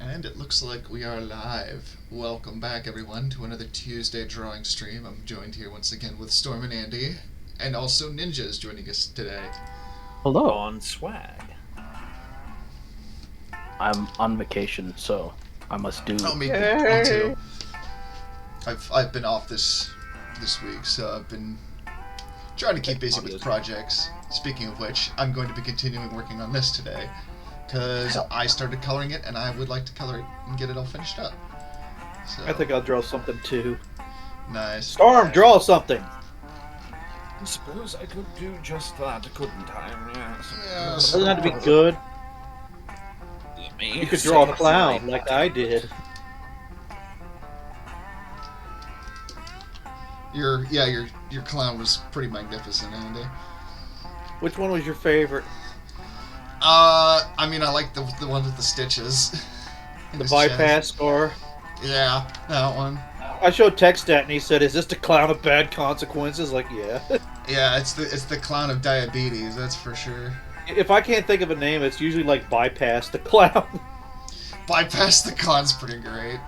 And it looks like we are live. Welcome back, everyone, to another Tuesday drawing stream. I'm joined here once again with Storm and Andy, and also Ninja is joining us today. Hello. On swag. I'm on vacation, so I must do. Oh, me too. I've been off this week, so I've been trying to keep busy with projects. Speaking of which, I'm going to be continuing working on this today, because I started coloring it, and I would like to color it and get it all finished up. So, I think I'll draw something too. nice. Storm, draw something! I suppose I could do just that, couldn't I? Yes. Yes. Doesn't have to be good. Me You could draw a say clown so. like I did. Your clown was pretty magnificent, Andy. Which one was your favorite? I mean, I like the one with the stitches. in The his bypass chest. score? Yeah, that one. I showed Textat and he said, "Is this the clown of bad consequences?" Like, yeah. Yeah, it's the clown of diabetes, that's for sure. If I can't think of a name, it's usually like Bypass the Clown. Bypass the clown's pretty great.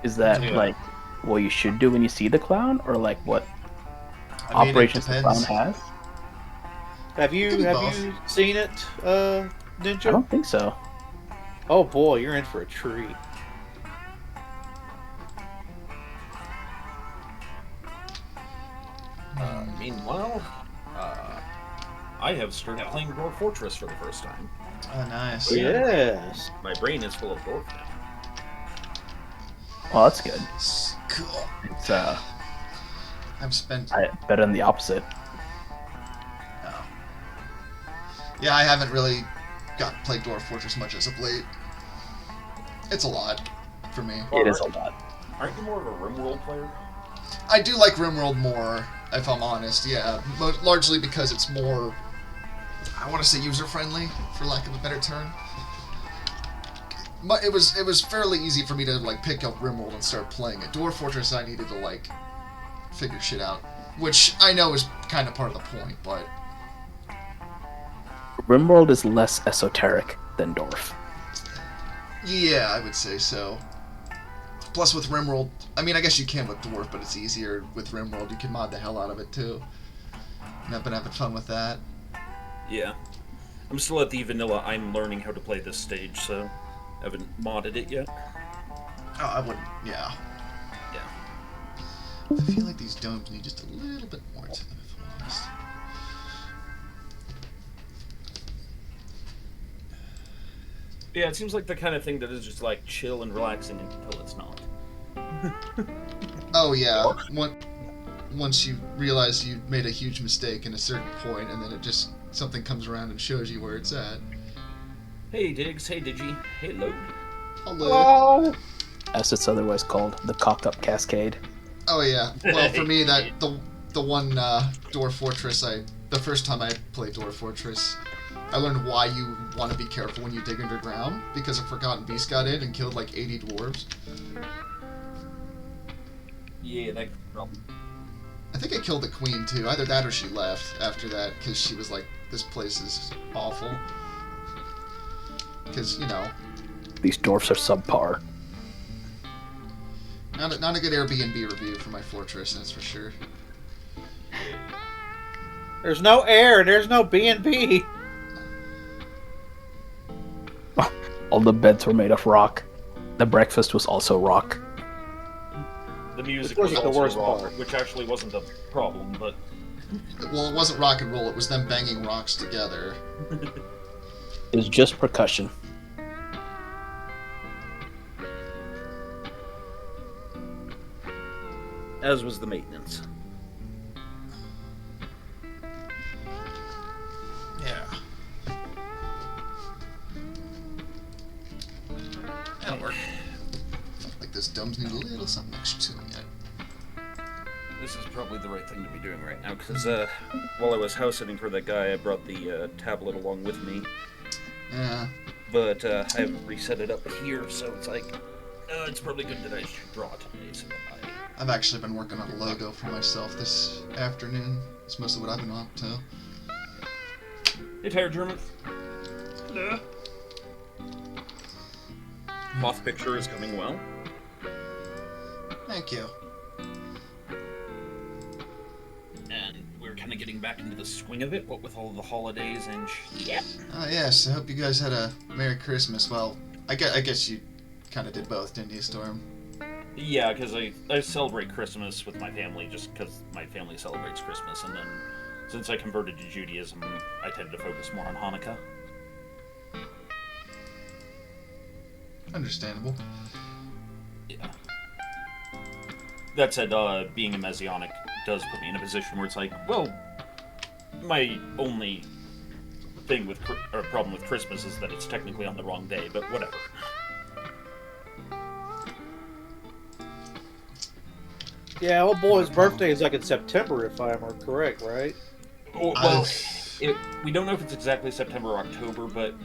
Is that Yeah. like what you should do when you see the clown, or like what I mean, it operations the clown depends. has? Have Could you be both. seen it, I Ninja? don't think so. Oh boy, you're in for a treat. Meanwhile, I have started playing Dwarf Fortress for the first time. Oh, nice. Yes. My brain is full of dwarf now. Well, that's good. Cool. It's I've spent. better than the opposite. Oh. Yeah, I haven't really got played Dwarf Fortress much as of late. It's a lot for me. It is a lot. Aren't you more of a RimWorld player? I do like RimWorld more, if I'm honest. Yeah, but largely because it's more, I want to say, user-friendly, for lack of a better term. But it was fairly easy for me to like pick up RimWorld and start playing it. Dwarf Fortress, I needed to like figure shit out, which I know is kind of part of the point. But RimWorld is less esoteric than Dorf. yeah, I would say so. Plus, with RimWorld, I mean, I guess you can with Dwarf, but it's easier with RimWorld. You can mod the hell out of it too. And I've been having fun with that. Yeah. I'm still at the vanilla I'm learning how to play this stage, so I haven't modded it yet. Oh, I wouldn't. Yeah. Yeah. I feel like these domes need just a little bit more to them, if I'm honest. Yeah, it seems like the kind of thing that is just like chill and relaxing until it's not. Oh yeah. Once you realize you made a huge mistake in a certain point, and then it just something comes around and shows you where it's at. Hey Diggs, hey Digi, hey Load. Hello. Oh. As it's otherwise called, the cocked up cascade. Oh yeah. Well, for me, that the one Dwarf Fortress, the first time I played Dwarf Fortress, I learned why you want to be careful when you dig underground, because a Forgotten Beast got in and killed like 80 dwarves. Yeah, that problem. I think I killed the queen too. Either that or she left after that, because she was like, this place is awful. Because, you know, These dwarfs are subpar. not a good Airbnb review for my fortress, that's for sure. There's no air and there's no B&B. All the beds were made of rock. The breakfast was also rock. The music Which was wasn't the also worst rock, part. which actually wasn't a problem, but Well, it wasn't rock and roll, it was them banging rocks together. It was just percussion. as was the maintenance. Yeah. That'll work. Felt like those domes need a little something extra to them yet. This is probably the right thing to be doing right now, because while I was house sitting for that guy, I brought the tablet along with me, Yeah. but I haven't reset it up here, so it's like, it's probably good that I should draw today, so I've actually been working on a logo for myself this afternoon. It's mostly what I've been up to. Hey, Tired German. Moth picture is coming well. Thank you. And we're kind of getting back into the swing of it, what with all of the holidays and Oh, yes, I hope you guys had a Merry Christmas. Well, I guess you kind of did both, didn't you, Storm? Yeah, because I celebrate Christmas with my family just because my family celebrates Christmas, and then since I converted to Judaism, I tended to focus more on Hanukkah. Understandable. Yeah. That said, being a Messianic does put me in a position where it's like, well, my only thing with or problem with Christmas is that it's technically on the wrong day, but whatever. Yeah, old boy's birthday is like in September, if I'm correct, right? Well, we don't know if it's exactly September or October, but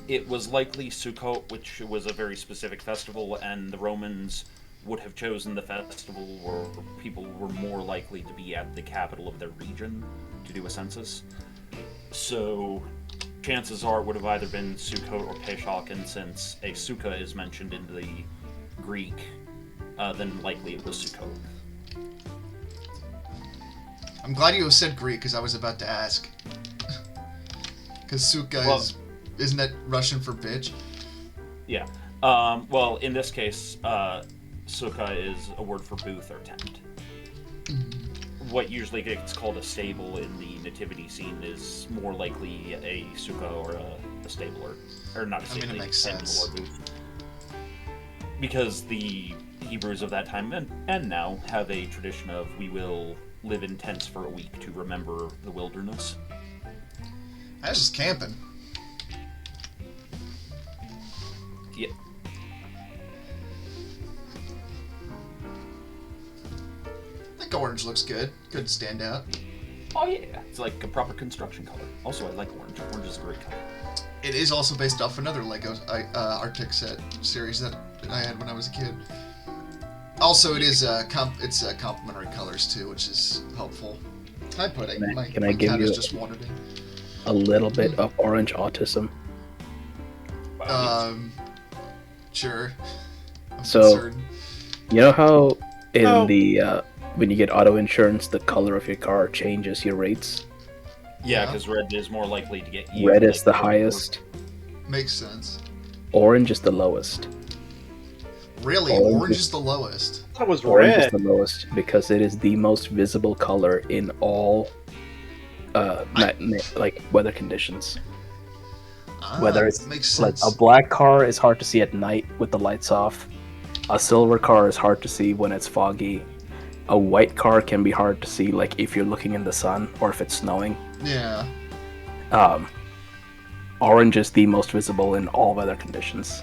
it was likely Sukkot, which was a very specific festival, and the Romans would have chosen the festival where people were more likely to be at the capital of their region to do a census. So chances are it would have either been Sukkot or Pesach, and since a sukkah is mentioned in the Greek, then likely it was Sukkot. I'm glad you said Greek, because I was about to ask. Because sukkah isn't that Russian for bitch? Yeah. Well, in this case, sukkah is a word for booth or tent. What usually gets called a stable in the nativity scene is more likely a sukkah or a stable, or not a stable. I mean, it makes tent sense. or booth. Because the Hebrews of that time and now have a tradition of we will live in tents for a week to remember the wilderness. I was just camping. Yeah. I think orange looks good. Good standout. Oh yeah, it's like a proper construction color. Also, I like orange. Orange is a great color. It is also based off another Lego Arctic set series that I had when I was a kid. Also, it is it's complementary colors too, which is helpful. Hi, Pudding. Can I give cat you has just wandered in. a little bit of orange autism? Sure. I'm So- concerned. You know how in Oh. the when you get auto insurance, the color of your car changes your rates? Yeah, Yeah. because red is more likely to get you. Red is the like, highest, Makes sense. orange is the lowest. Really, Orange orange is- is the lowest. That was Orange is red. the lowest because it is the most visible color in all like weather conditions. Whether it's makes like sense. a black car is hard to see at night with the lights off. A silver car is hard to see when it's foggy. A white car can be hard to see like if you're looking in the sun or if it's snowing. Yeah. Orange is the most visible in all weather conditions.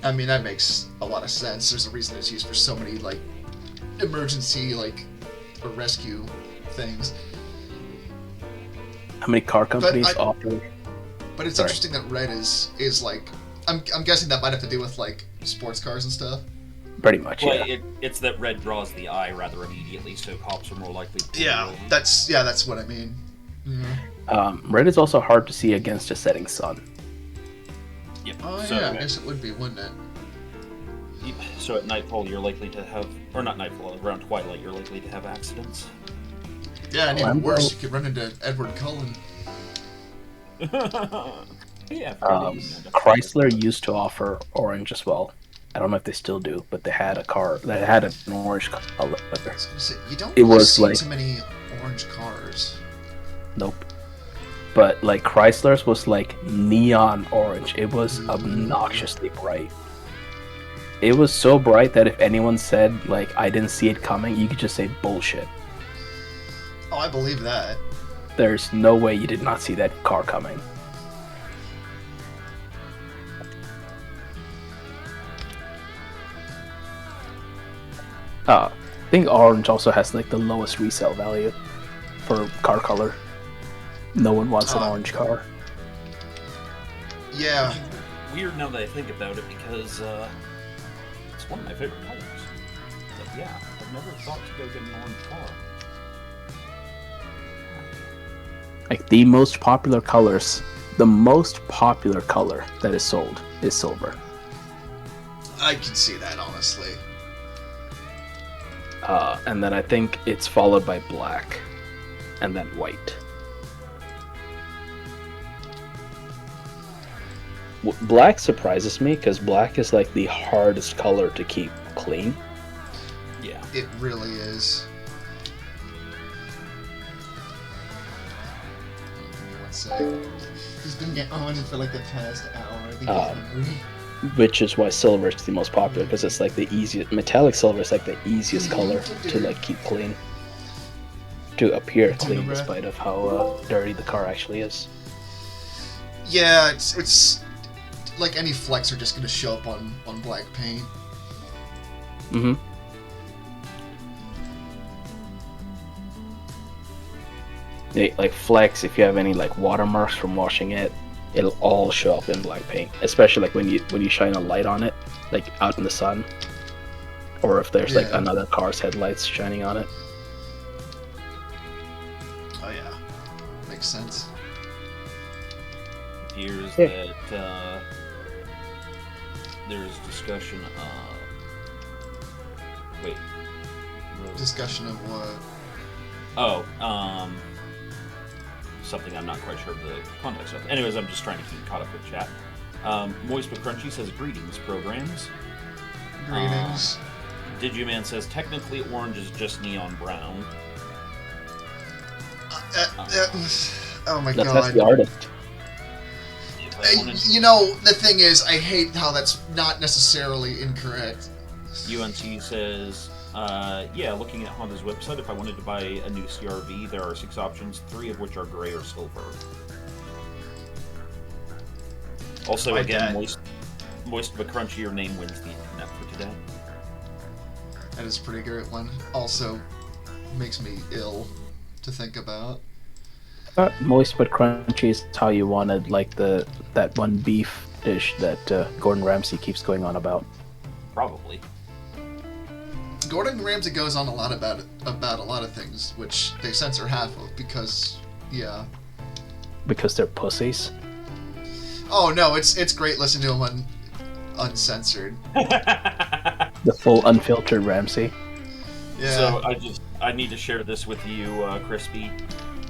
I mean, that makes a lot of sense. There's a reason it's used for so many, like, emergency, like, or rescue things. How many car companies I- offer? But it's Sorry. interesting that red is like, I'm guessing that might have to do with, like, sports cars and stuff. Pretty much, Well, yeah. it's that red draws the eye rather immediately, so cops are more likely to pull you over. That's what I mean. Red is also hard to see against a setting sun. Yep. Oh, so, yeah, I guess it would be, wouldn't it? So at nightfall, you're likely to have, or not nightfall, around twilight, you're likely to have accidents. Yeah, and Oh, even I'm worse, well- you could run into Edward Cullen. Yeah. I forgot you know that. Chrysler used to offer orange as well. I don't know if they still do, but they had a car that had an orange color. I was gonna say, you don't It really was see like- too many orange cars. Nope. But like Chrysler's was like neon orange. It was obnoxiously bright. It was so bright that if anyone said like I didn't see it coming, you could just say bullshit. Oh, I believe that. There's no way you did not see that car coming. I think orange also has like the lowest resale value for car color. No one wants an orange car. Yeah. Weird now that I think about it, because it's one of my favorite colors. But yeah, I've never thought to go get an orange car. Like the most popular colors, the most popular color that is sold is silver. I can see that, honestly. And then I think it's followed by black, and then white. Black surprises me because black is like the hardest color to keep clean. Yeah. It really is. One sec. He's been getting on for like the past hour. I think he's hungry. Which is why silver is the most popular, because it's like the easiest. Metallic silver is like the easiest color to like keep clean, to appear clean despite of how dirty the car actually is. Yeah, it's like any flecks are just gonna show up on black paint. Mm-hmm. Like flecks, if you have any like watermarks from washing it, it'll all show up in black paint. Especially like when you shine a light on it, like out in the sun, or if there's like another car's headlights shining on it. Oh yeah, makes sense. Appears that there's discussion of... Wait. Discussion of what? Oh, something I'm not quite sure of the context of. Anyways, I'm just trying to keep caught up with chat. Moist but Crunchy says, greetings, programs. Greetings. Digiman says, technically orange is just neon brown. Oh my That's god. the artist. You know, the thing is, I hate how that's not necessarily incorrect. UNC says, yeah, looking at Honda's website, if I wanted to buy a new CRV, there are 6 options, 3 of which are gray or silver. Also, My again, dad. moist but crunchy, your name wins the internet for today. That is a pretty great one. Also, makes me ill to think about. Moist but crunchy is how you wanted like that one beef dish that Gordon Ramsay keeps going on about. Probably. Gordon Ramsay goes on a lot about a lot of things, which they censor half of because, yeah. Because they're pussies. Oh no, it's great listening to him uncensored. The full unfiltered Ramsay. Yeah. So I need to share this with you, Crispy.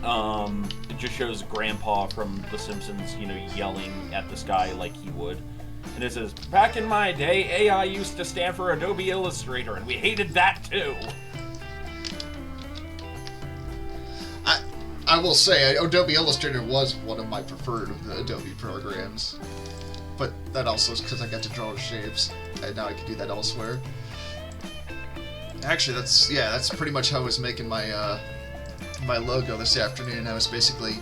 It just shows Grandpa from The Simpsons, yelling at the sky like he would. And it says, back in my day, AI used to stand for Adobe Illustrator, and we hated that too. I will say, Adobe Illustrator was one of my preferred of the Adobe programs. But that also is because I got to draw shapes, and now I can do that elsewhere. Actually, that's pretty much how I was making my my logo this afternoon. I was basically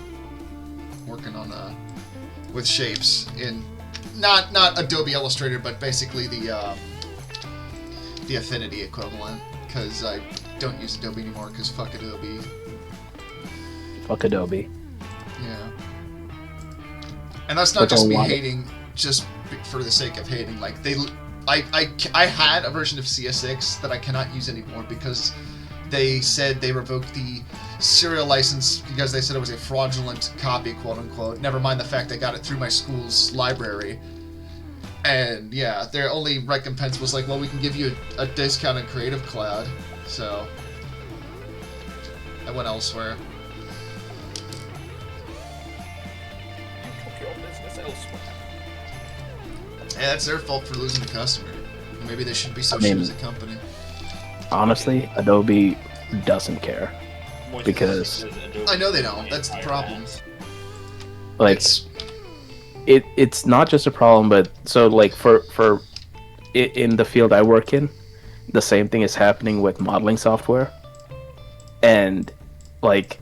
working on with shapes in not Adobe Illustrator, but basically the Affinity equivalent, because I don't use Adobe anymore because fuck Adobe. Fuck Adobe. Yeah. And that's not just me hating just for the sake of hating. Like, I had a version of CS6 that I cannot use anymore because they said they revoked the serial license because they said it was a fraudulent copy, quote unquote. Never mind the fact I got it through my school's library. And yeah, their only recompense was like, well, we can give you a discount in Creative Cloud. So I went elsewhere. Yeah, that's their fault for losing the customer. Maybe they should be so shit as a company. Honestly, Adobe doesn't care. Because I know they don't. That's the problem. Like, it's not just a problem, but so like for in the field I work in, the same thing is happening with modeling software, and like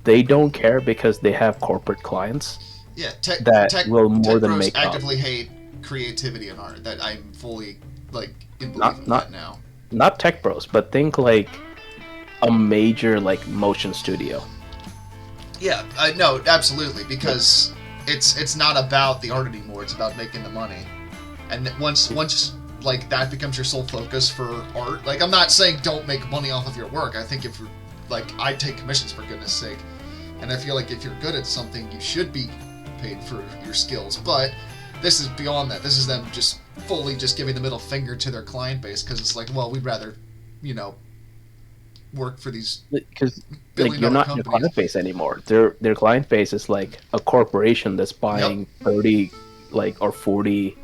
they don't care because they have corporate clients. Yeah, that will more than make up. Actively hate creativity in art. That I'm fully like in belief of that now. Not tech bros, but think like a major like motion studio. Yeah, no, absolutely, because it's not about the art anymore. It's about making the money, and once like that becomes your sole focus for art. Like, I'm not saying don't make money off of your work. I think if you're like, I take commissions for goodness sake, and I feel like if you're good at something, you should be paid for your skills. But this is beyond that. This is them just fully just giving the middle finger to their client base because it's like, well, we'd rather, work for these Because billion-dollar you're not companies. their client base anymore. Their client base is like a corporation that's buying 30, or 40,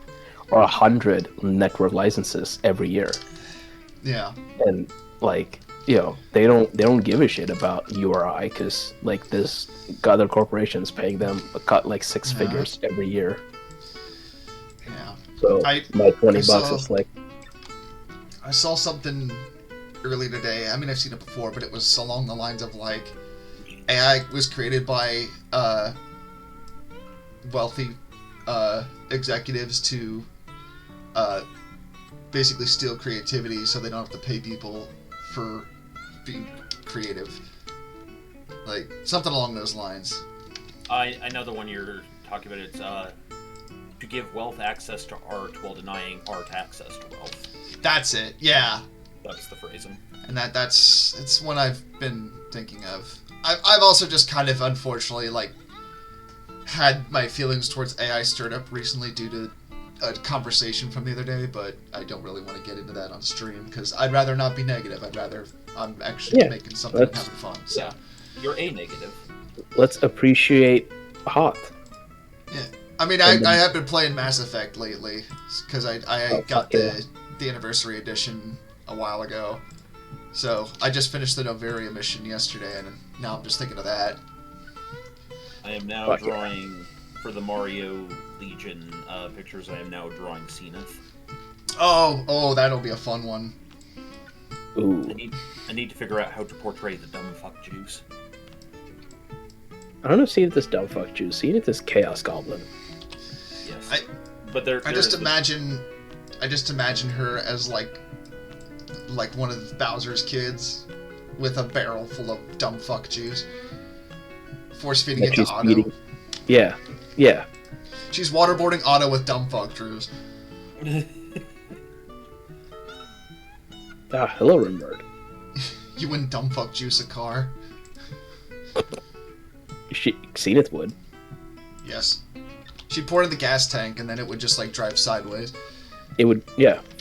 or 100 network licenses every year. Yeah. And they don't give a shit about URI because this other corporation's paying them a cut six figures every year. Yeah. So my $20 is I saw something early today. I mean, I've seen it before, but it was along the lines of AI was created by wealthy executives to basically steal creativity, so they don't have to pay people for being creative. Something along those lines. I know the one you're talking about. It's to give wealth access to art while denying art access to wealth. That's it. Yeah. That's the phrasing. And it's one I've been thinking of. I've also just kind of unfortunately had my feelings towards AI stirred up recently due to a conversation from the other day, but I don't really want to get into that on stream because I'd rather not be negative. I'm actually making something and having fun. So. Yeah, you're a negative. Let's appreciate Hoth. Yeah, I mean, I have been playing Mass Effect lately because I got the anniversary edition a while ago. So I just finished the Novaria mission yesterday, and now I'm just thinking of that. I am now drawing for the Mario Legion pictures. I am now drawing Zenith. Oh, that'll be a fun one. Ooh. I need to figure out how to portray the dumb fuck Jews. I don't know if Zenith is dumb fuck Jews. Zenith is Chaos Goblin. Yes. I just imagine her as like one of Bowser's kids with a barrel full of dumb fuck Jews. Force feeding it to Otto. Yeah. She's waterboarding Otto with dumb fuck Jews. Hello, Rimward. You wouldn't dumb fuck juice a car? Zenith would. Yes. She'd pour it in the gas tank and then it would just drive sideways. It would,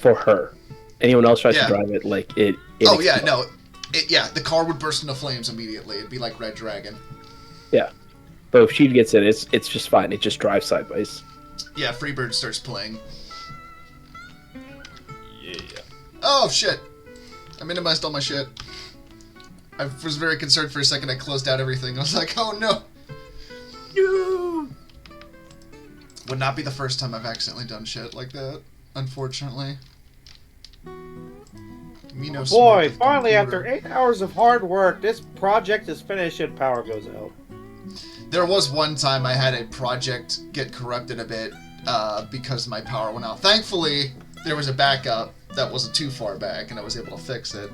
for her. Anyone else tries to drive it, it the car would burst into flames immediately. It'd be like Red Dragon. Yeah. But if she gets in, it's just fine. It just drives sideways. Yeah, Freebird starts playing. Yeah. Oh, shit. I minimized all my shit. I was very concerned for a second. I closed out everything. I was like, oh no. Would not be the first time I've accidentally done shit like that, unfortunately. Boy, finally, after 8 hours of hard work, this project is finished and power goes out. There was one time I had a project get corrupted a bit because my power went out. Thankfully, there was a backup that wasn't too far back, and I was able to fix it.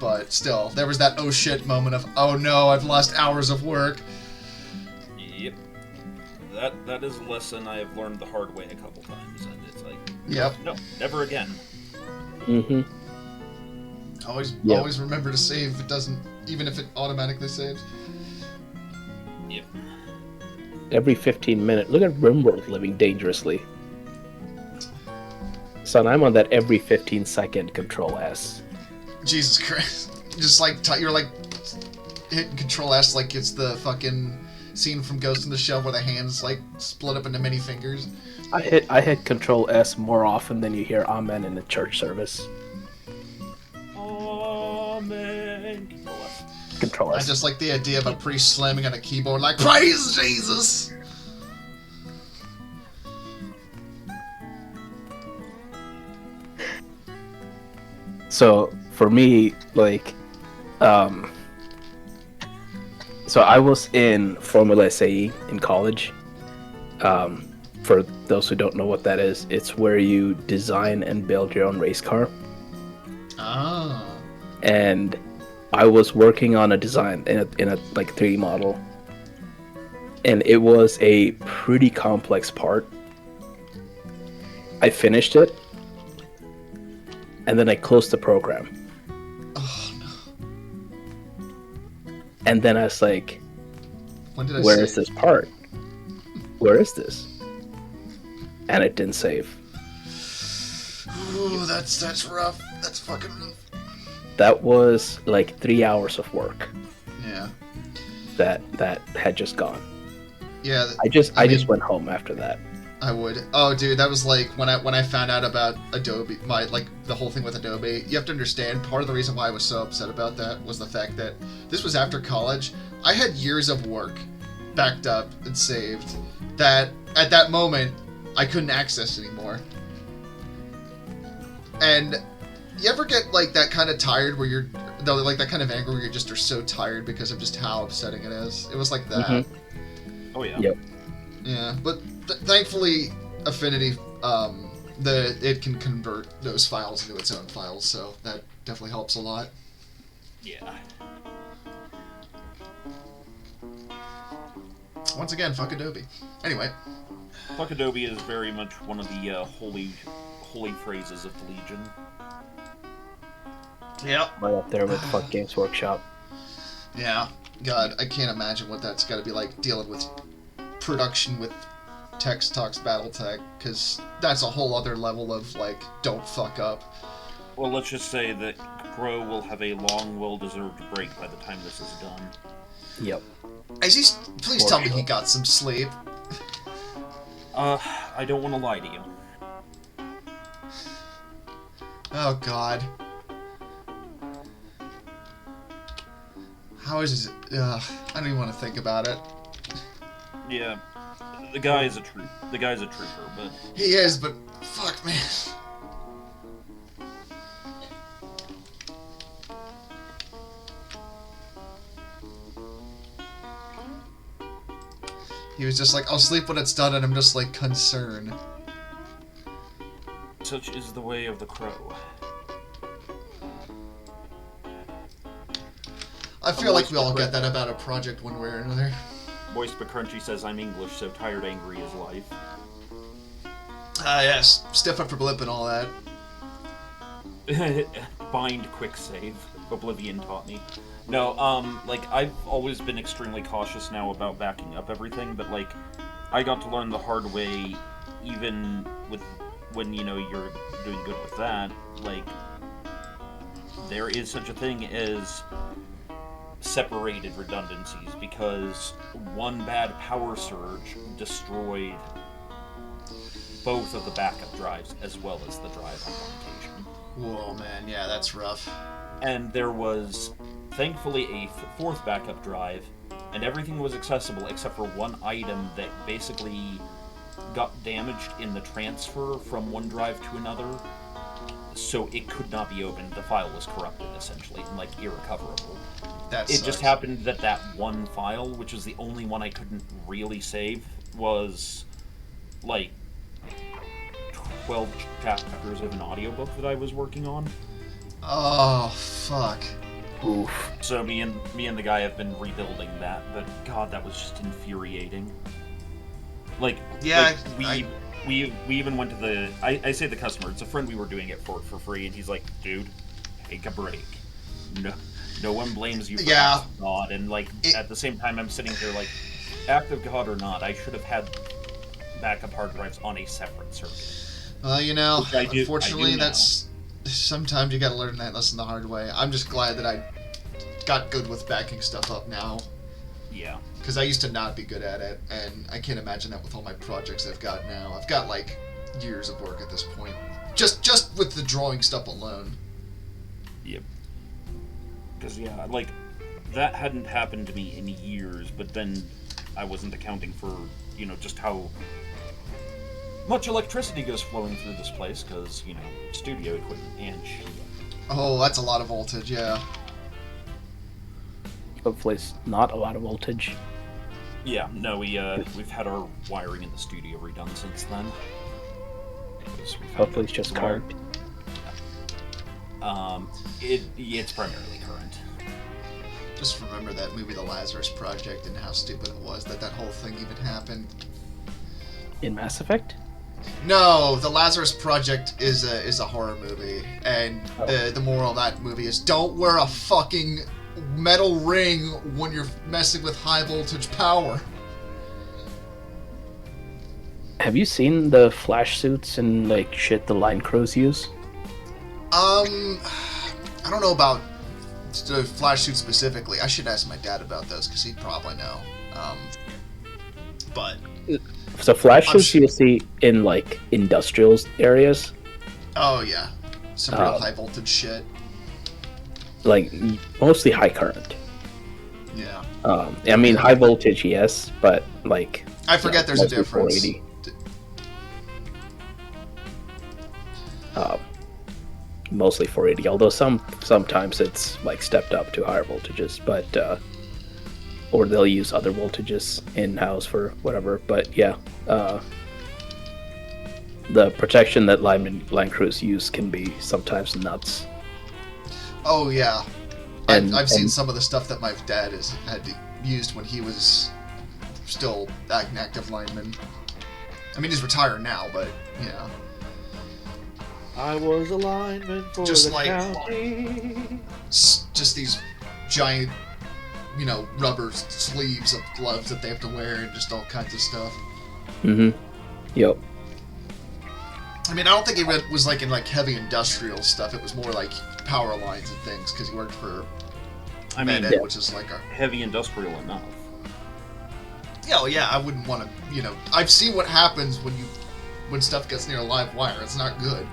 But still, there was that oh shit moment of, oh no, I've lost hours of work. Yep. That is a lesson I have learned the hard way a couple times, and it's like, yep. No, never again. Mm-hmm. Always remember to save if it doesn't, even if it automatically saves. Yep. Every 15 minutes. Look at Rimworld living dangerously. Son, I'm on that every 15-second Control S. Jesus Christ. Just you're hitting Control S like it's the fucking scene from Ghost in the Shell where the hands split up into many fingers. I hit Control S more often than you hear Amen in the church service. Amen. Control S. I just like the idea of a priest slamming on a keyboard praise Jesus! So for me, so I was in Formula SAE in college. For those who don't know what that is, it's where you design and build your own race car. Ah. And I was working on a design in a 3D model, and it was a pretty complex part. I finished it, and then I closed the program. Oh no. And then I was like, Where is this part? Where is this? And it didn't save. Ooh, that's rough. That's fucking rough. That was like 3 hours of work Yeah. that had just gone. Yeah. I just went home after that. I would. Oh, dude, that was like when I found out about Adobe, the whole thing with Adobe. You have to understand, part of the reason why I was so upset about that was the fact that this was after college. I had years of work backed up and saved that at that moment I couldn't access anymore. And you ever get like that kind of tired where you're, like that kind of anger where you just are so tired because of just how upsetting it is? It was like that. Mm-hmm. Oh yeah. Yep. Yeah, but thankfully, Affinity, it can convert those files into its own files, so that definitely helps a lot. Yeah. Once again, fuck Adobe. Anyway. Fuck Adobe is very much one of the holy phrases of the Legion. Yeah. Right up there with fuck Games Workshop. Yeah. God, I can't imagine what that's got to be like dealing with production with Text Talks Battletech, because that's a whole other level of, like, don't fuck up. Well, let's just say that Crow will have a long, well-deserved break by the time this is done. Yep. Please tell me he got some sleep. I don't want to lie to you. Oh, God. How is it? I don't even want to think about it. Yeah, the guy's a trooper, but He is, but fuck, man. He was just like, I'll sleep when it's done, and I'm just like, concerned. such is the way of the Crow. I feel like we all get that about a project one way or another. Moist but Crunchy says, I'm English, so tired angry is life. Ah, yes. Stiff upper lip and all that. Bind quick save. Oblivion taught me. No, like, I've always been extremely cautious now about backing up everything, but, like, I got to learn the hard way, even with, when, you know, you're doing good with that, like, there is such a thing as separated redundancies, because one bad power surge destroyed both of the backup drives as well as the drive on one occasion. Whoa, man, yeah, that's rough. And there was, thankfully, a fourth backup drive, and everything was accessible except for one item that basically got damaged in the transfer from one drive to another, so it could not be opened. The file was corrupted, essentially, and, like, irrecoverable. That It sucks. just happened that that one file, which was the only one I couldn't really save, was, like, 12 chapters of an audiobook that I was working on. Oh, fuck. Oof. So me and the guy have been rebuilding that, but God, that was just infuriating. Like, Yeah, like we even went to the I say the customer, it's a friend we were doing it for free, and he's like, dude, take a break. No one blames you for Yeah. Act of God, and like at the same time I'm sitting here like, Act of God or not, I should have had backup hard drives on a separate circuit. Well, you know, Which I do unfortunately, now. that's... Sometimes you gotta learn that lesson the hard way. I'm just glad that I got good with backing stuff up now. Yeah. Because I used to not be good at it, and I can't imagine that with all my projects I've got now. I've got, like, years of work at this point. Just with the drawing stuff alone. Yep. Because, yeah, like, that hadn't happened to me in years, but then I wasn't accounting for, you know, just how much electricity goes flowing through this place, because, you know, studio equipment and shit. Oh, that's a lot of voltage, yeah. Hopefully it's not a lot of voltage. Yeah, no, we've had our wiring in the studio redone since then. Because we've had Hopefully it's just wire- current. It's primarily current. Just remember that movie, The Lazarus Project, and how stupid it was that whole thing even happened. In Mass Effect? No, The Lazarus Project is a horror movie, and the moral of that movie is don't wear a fucking metal ring when you're messing with high voltage power. Have you seen the flash suits and like shit the line crows use? I don't know about the flash suit specifically. I should ask my dad about those because he'd probably know. But So flash suits you see in like industrial areas. oh yeah, some real high voltage shit. Like mostly high current. Yeah. I mean high voltage, yes, but like I forget there's a mostly difference. 480. Mostly 480, although sometimes it's like stepped up to higher voltages, but or they'll use other voltages in-house for whatever. But yeah, the protection that line crews use can be sometimes nuts. Oh yeah, I've seen and some of the stuff that my dad had used when he was still an active lineman. I mean, he's retired now, but yeah. I was a lineman for Just the like- county. Just these giant, rubber sleeves of gloves that they have to wear and just all kinds of stuff. Mm-hmm. Yep. I mean, I don't think he was like in like heavy industrial stuff. It was more like power lines and things because he worked for Med Ed, which is like a heavy industrial enough. Yeah, well, yeah, I wouldn't want to, I've seen what happens when stuff gets near a live wire. It's not good.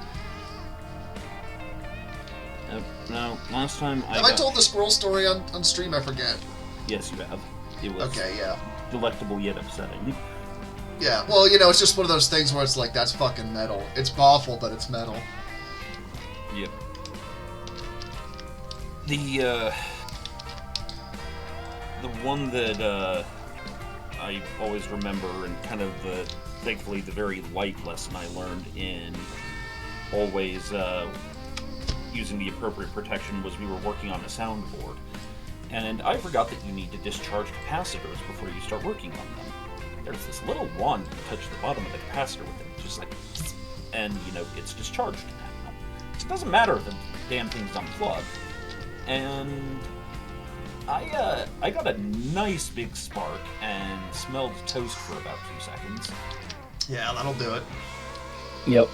No, last time Have I told the squirrel story on stream? I forget. Yes, you have. It was Okay, yeah. delectable yet upsetting. Yeah, well, it's just one of those things where it's like, that's fucking metal. It's awful, but it's metal. Yep. The one that I always remember, and kind of thankfully the very light lesson I learned in always using the appropriate protection was we were working on a soundboard, and I forgot that you need to discharge capacitors before you start working on them. There's this little wand you touch the bottom of the capacitor with it, just like, and it's discharged now. It doesn't matter if the damn thing's unplugged. And I got a nice big spark and smelled toast for about 2 seconds. Yeah, that'll do it. Yep.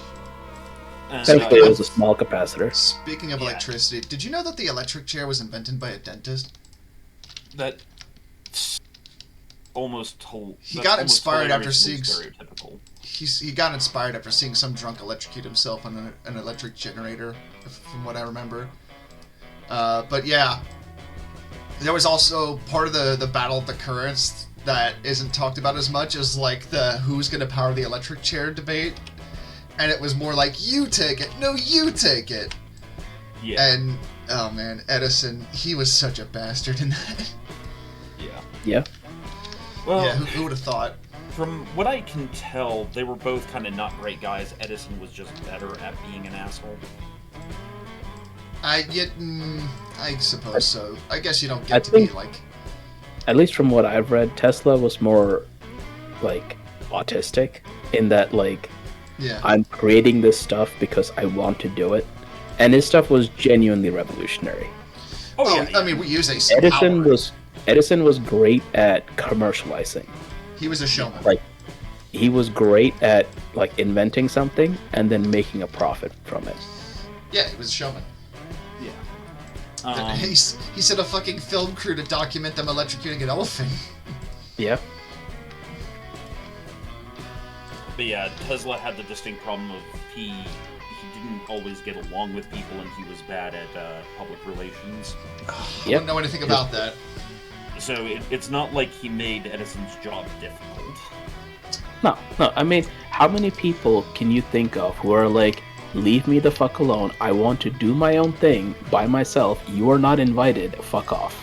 And, Thankfully, it was a small capacitor. Speaking of electricity, did you know that the electric chair was invented by a dentist? that almost He got inspired after seeing stereotypical. He got inspired after seeing some drunk electrocute himself on an electric generator, from what I remember. But yeah, there was also part of the battle of the currents that isn't talked about as much as like the who's going to power the electric chair debate, and it was more like you take it, no you take it. Yeah. And oh man, Edison, he was such a bastard in that. Yeah. Yeah. Well, Yeah, who would have thought? from what I can tell, they were both kind of not great guys. Edison was just better at being an asshole. I suppose so. I guess you don't get to be like. At least from what I've read, Tesla was more like autistic in that like Yeah. I'm creating this stuff because I want to do it, and his stuff was genuinely revolutionary. Oh, yeah. I mean, we use AC Edison was great at commercializing. He was a showman. Like he was great at like inventing something and then making a profit from it. Yeah, he was a showman. Yeah. He sent a fucking film crew to document them electrocuting an elephant. Yeah. But yeah, Tesla had the distinct problem of he didn't always get along with people, and he was bad at public relations. I don't know anything about that. So it's not like he made Edison's job difficult. No. I mean, how many people can you think of who are like, leave me the fuck alone, I want to do my own thing by myself, you are not invited, fuck off.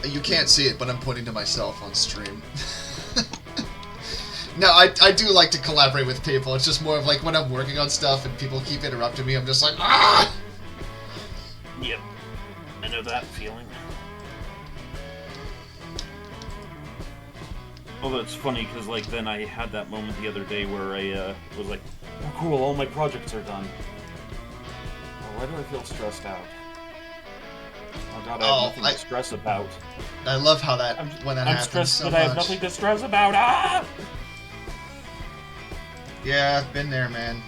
You can't see it, but I'm pointing to myself on stream. No, I do like to collaborate with people. It's just more of like when I'm working on stuff and people keep interrupting me, I'm just like, ah! Yep. I know that feeling. Although it's funny, because like then I had that moment the other day where I was like, oh cool, all my projects are done. Oh, why do I feel stressed out? Oh god, I have nothing to stress about. I love how that when that I'm happens stressed, so but much. I have nothing to stress about. Ah! Yeah, I've been there, man.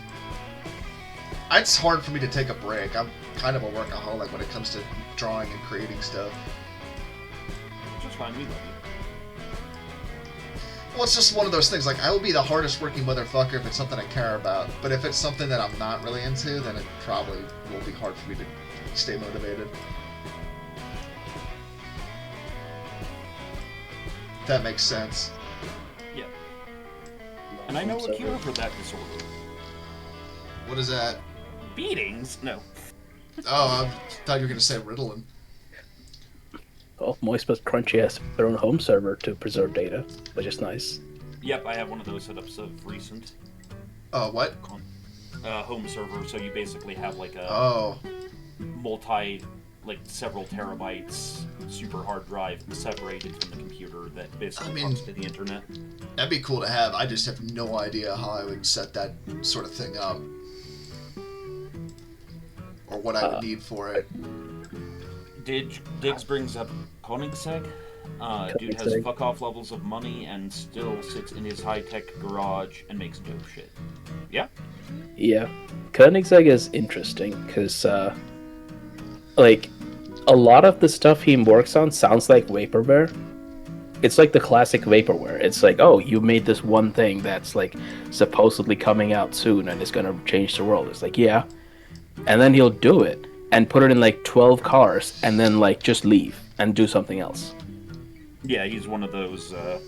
It's hard for me to take a break. I'm kind of a workaholic when it comes to drawing and creating stuff. Which is fine, we love you. Well, it's just one of those things. Like, I will be the hardest working motherfucker if it's something I care about. But if it's something that I'm not really into, then it probably will be hard for me to stay motivated. That makes sense. Yeah. And I know a cure for that disorder. What is that? Beatings? No. Oh, I thought you were going to say Ritalin. Oh, Moist but Crunchy has their own home server to preserve data, which is nice. Yep, I have one of those setups of recent. What? Home server, so you basically have like a several terabytes super hard drive separated from the computer that basically talks to the internet. That'd be cool to have. I just have no idea how I would set that sort of thing up. Or what I would need for it. Diggs brings up Koenigsegg. Dude has fuck-off levels of money and still sits in his high-tech garage and makes dope shit. Yeah? Yeah. Koenigsegg is interesting, because, like, a lot of the stuff he works on sounds like vaporware. It's like the classic vaporware. It's like, oh, you made this one thing that's, like, supposedly coming out soon and it's gonna change the world. It's like, yeah. And then he'll do it and put it in, like, 12 cars and then, like, just leave and do something else. Yeah, he's one of those, So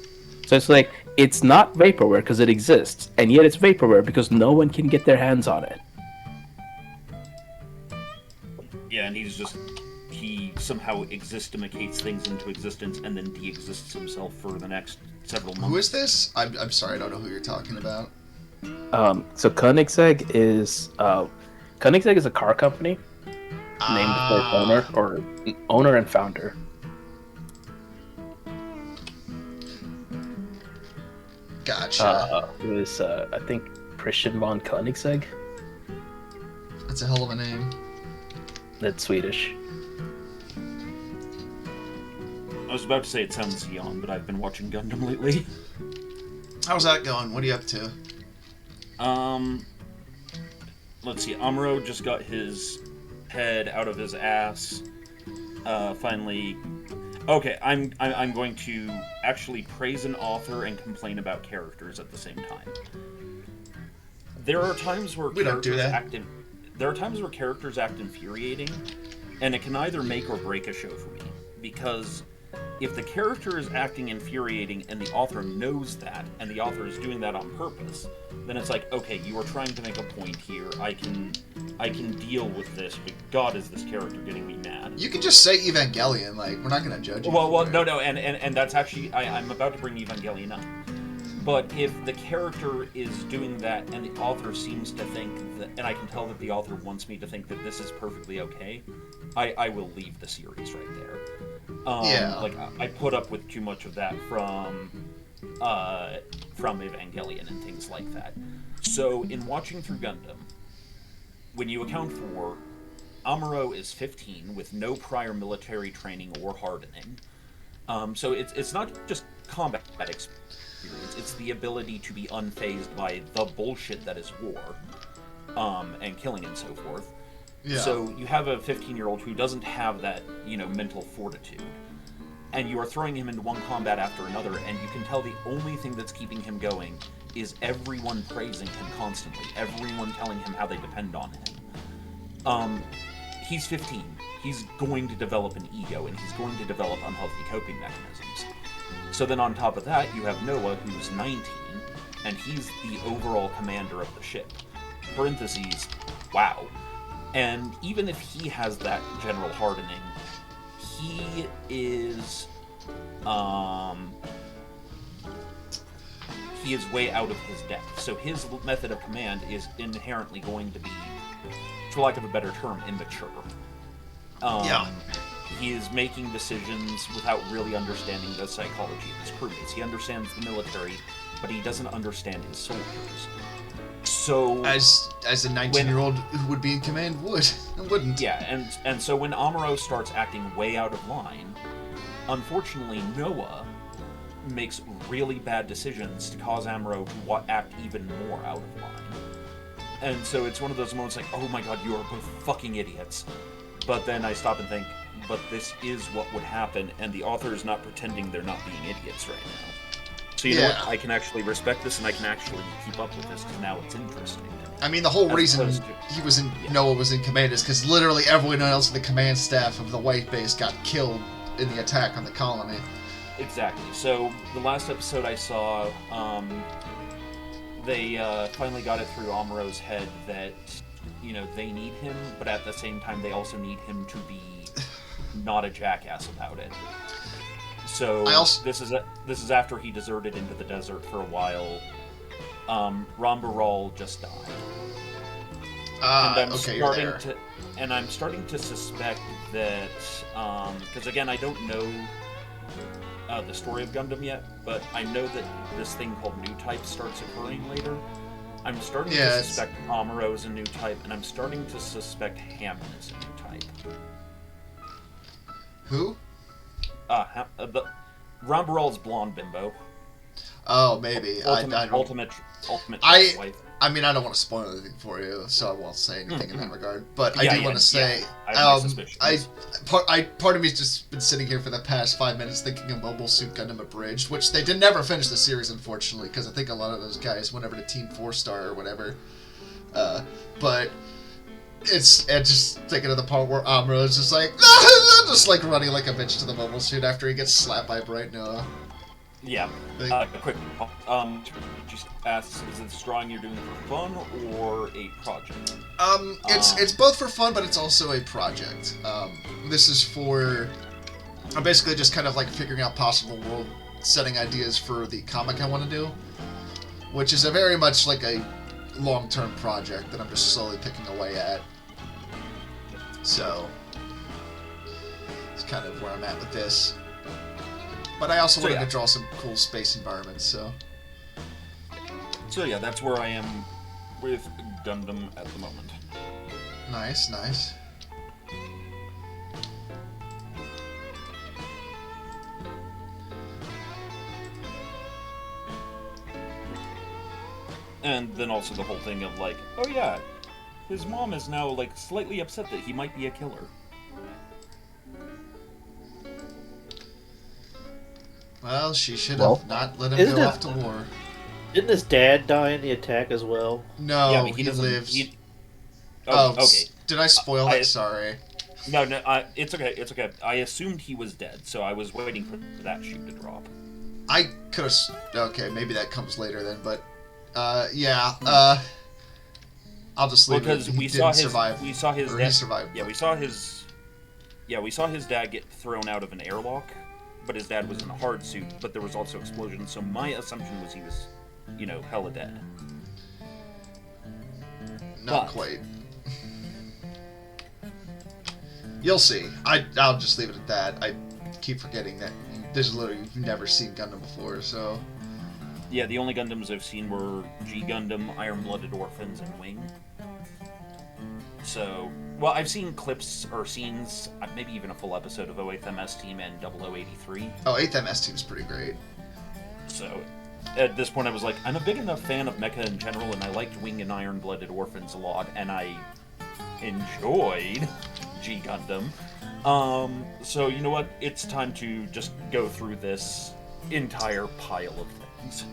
it's like, it's not vaporware because it exists, and yet it's vaporware because no one can get their hands on it. Yeah, and he somehow existimacates things into existence and then de-exists himself for the next several months. Who is this? I'm sorry, I don't know who you're talking about. So Koenigsegg is a car company named for owner and founder. Gotcha. It was I think Christian von Koenigsegg. That's a hell of a name. That's Swedish. I was about to say it sounds Xeon, but I've been watching Gundam lately. How's that going? What are you up to? Let's see. Amuro just got his head out of his ass. Finally. Okay, I'm going to actually praise an author and complain about characters at the same time. There are times where there are times where characters act infuriating, and it can either make or break a show for me. Because if the character is acting infuriating and the author knows that, and the author is doing that on purpose, then it's like, okay, you are trying to make a point here. I can deal with this, but God, is this character getting me mad? You can just say Evangelion, like, we're not going to judge you. Well, no, and that's actually, I'm about to bring Evangelion up. But if the character is doing that and the author seems to think that, and I can tell that the author wants me to think that this is perfectly okay, I will leave the series right there. Like, I put up with too much of that from Evangelion and things like that. So, in watching through Gundam, when you account for Amuro is 15 with no prior military training or hardening, so it's not just combat experience, it's the ability to be unfazed by the bullshit that is war, and killing and so forth. Yeah. So you have a 15-year-old who doesn't have that, mental fortitude, and you are throwing him into one combat after another, and you can tell the only thing that's keeping him going is everyone praising him constantly, everyone telling him how they depend on him. He's 15. He's going to develop an ego, and he's going to develop unhealthy coping mechanisms. So then on top of that, you have Noah, who's 19, and he's the overall commander of the ship. Parentheses, wow. And even if he has that general hardening, he is way out of his depth. So his method of command is inherently going to be, for lack of a better term, immature. He is making decisions without really understanding the psychology of his crewmates. He understands the military, but he doesn't understand his soldiers. So as a 19-year-old who would be in command wouldn't. Yeah, and so when Amuro starts acting way out of line, unfortunately Noah makes really bad decisions to cause Amuro to act even more out of And so it's one of those moments like, oh my god, you are both fucking idiots. But then I stop and think, but this is what would happen, and the author is not pretending they're not being idiots right now. So you know what? I can actually respect this, and I can actually keep up with this, because now it's interesting to me. I mean, the whole reason he was in Noah was in command is because literally everyone else in the command staff of the White Base got killed in the attack on the colony. Exactly. So the last episode I saw, they finally got it through Amuro's head that, you know, they need him, but at the same time they also need him to be not a jackass about it. So this is after he deserted into the desert for a while. Rambaral just died. And I'm starting to suspect that, because again, I don't know the story of Gundam yet, but I know that this thing called New Type starts occurring later. I'm starting to suspect Amuro is a new type, and I'm starting to suspect Hammond is a new type. Who? Rambaral's blonde bimbo. Oh, maybe. Ultimate wife. I mean, I don't want to spoil anything for you, so I won't say anything in that regard. But I do want to say, part of me's just been sitting here for the past 5 minutes thinking of Mobile Suit Gundam Abridged, which they did never finish the series, unfortunately, because I think a lot of those guys went over to Team 4-Star or whatever. But it's just thinking of the part where Amuro is just like, just like running like a bitch to the mobile suit after he gets slapped by Bright Noah. Yeah. Quick. Just asks, is this drawing you're doing for fun or a project? It's both for fun, but it's also a project. This is for... I'm basically just kind of like figuring out possible world-setting ideas for the comic I want to do, which is a very much like a long-term project that I'm just slowly picking away at. So, it's kind of where I'm at with this. But I also wanted to draw some cool space environments, so... So yeah, that's where I am with Gundam at the moment. Nice, nice. And then also the whole thing of like, oh yeah, his mom is now like slightly upset that he might be a killer. Well, she should have not let him go off to war. Didn't his dad die in the attack as well? No, yeah, he lives. Okay. Did I spoil it? Sorry. No, it's okay, it's okay. I assumed he was dead, so I was waiting for that shoe to drop. I could have... Okay, maybe that comes later then, but... yeah, I'll just leave it. He didn't survive. We saw his dad... He survived. Yeah, we saw his dad get thrown out of an airlock, but his dad was in a hard suit, but there was also explosions, so my assumption was he was, you know, hella dead. Not quite. You'll see. I'll just leave it at that. I keep forgetting that you've never seen Gundam before, so... Yeah, the only Gundams I've seen were G Gundam, Iron-Blooded Orphans, and Wing. So, well, I've seen clips or scenes, maybe even a full episode of 08th MS Team and 0083. Oh, 8th MS Team is pretty great. So, at this point I was like, I'm a big enough fan of mecha in general, and I liked Wing and Iron-Blooded Orphans a lot, and I enjoyed G Gundam. So, you know what? It's time to just go through this entire pile of things.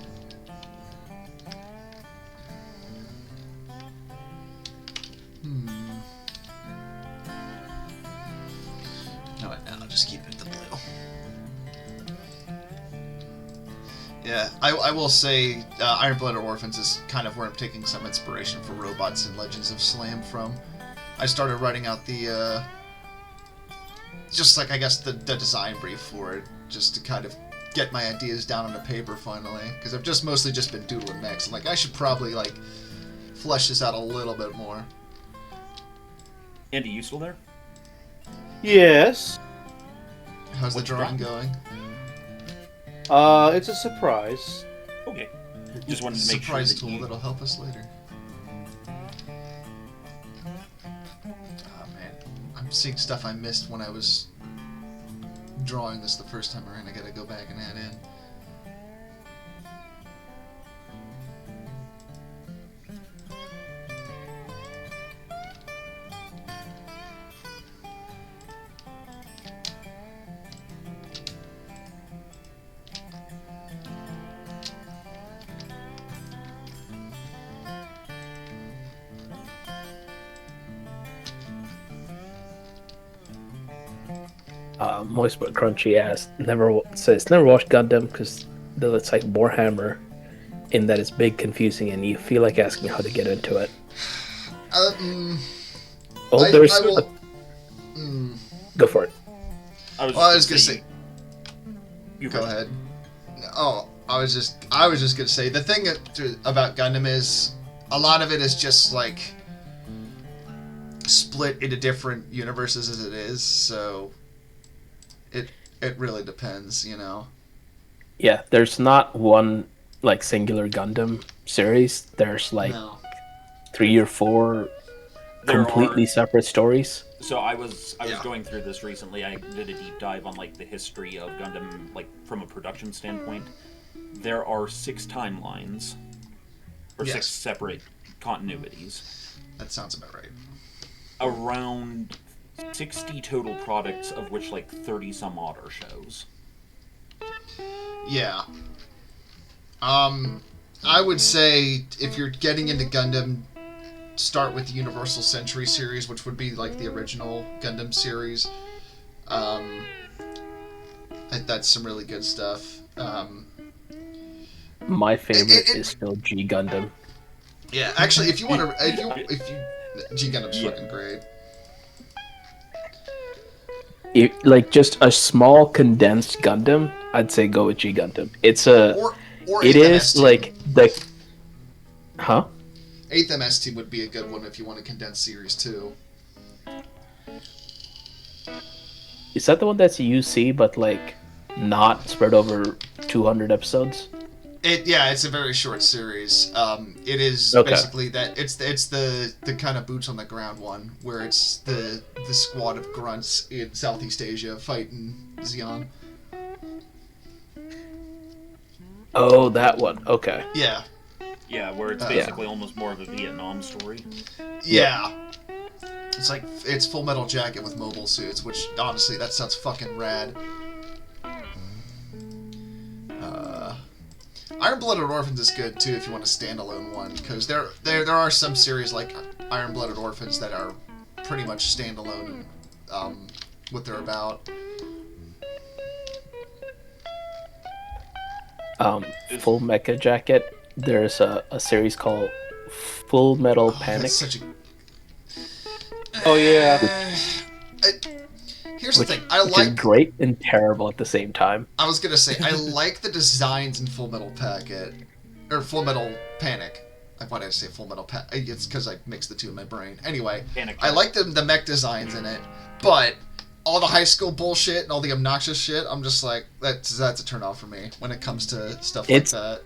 No, I'll just keep it the blue. Yeah, I will say Iron-Blooded Orphans is kind of where I'm taking some inspiration for robots and Legends of Slam from. I started writing out the, just like, I guess, the design brief for it, just to kind of get my ideas down on the paper finally, because I've mostly just been doodling mechs. I'm like, I should probably, like, flesh this out a little bit more. Andy, you still there? Yes. How's the drawing going? It's a surprise. Okay. Just wanted to make surprise sure that tool that'll help us later. Oh man, I'm seeing stuff I missed when I was drawing this the first time around. I gotta go back and add in. Moist but Crunchy says never watched Gundam because it's like Warhammer, in that it's big, confusing, and you feel like asking how to get into it. I will. Go for it. I was gonna say. You go ahead. Oh, I was just gonna say the thing about Gundam is a lot of it is just like split into different universes as it is, so it really depends, you know. Yeah, there's not one like singular Gundam series. There's like 3 or 4 completely separate stories. So I was going through this recently. I did a deep dive on like the history of Gundam, like from a production standpoint. There are 6 timelines, or 6 separate continuities. That sounds about right. Around 60 total products, of which like 30 some odd are shows. Yeah. I would say if you're getting into Gundam, start with the Universal Century series, which would be like the original Gundam series. That's some really good stuff. My favorite is still G Gundam. Yeah, actually, if you want to, if you, G Gundam's fucking great. Like just a small condensed Gundam, I'd say go with G Gundam. It's a, or it is like the, 8th MS team would be a good one if you want a condensed series too. Is that the one that's UC but like not spread over 200 episodes? It's a very short series. It is basically that it's the kind of boots on the ground one where it's the squad of grunts in Southeast Asia fighting Xi'an. Oh, that one. Okay. Yeah. Yeah, where it's basically almost more of a Vietnam story. Yeah. It's like it's Full Metal Jacket with mobile suits, which honestly that sounds fucking rad. Iron Blooded Orphans is good too if you want a standalone one, because there are some series like Iron Blooded Orphans that are pretty much standalone, what they're about. Full Mecha Jacket. There's a series called Full Metal Panic. That's such a... Oh yeah. Here's the thing. Which is great and terrible at the same time. I was gonna say I like the designs in Full Metal Packet, or Full Metal Panic. Why did I say Full Metal Panic? It's because I mixed the two in my brain. Anyway, I like the mech designs in it, but all the high school bullshit and all the obnoxious shit, I'm just like that's a turn off for me when it comes to stuff like that.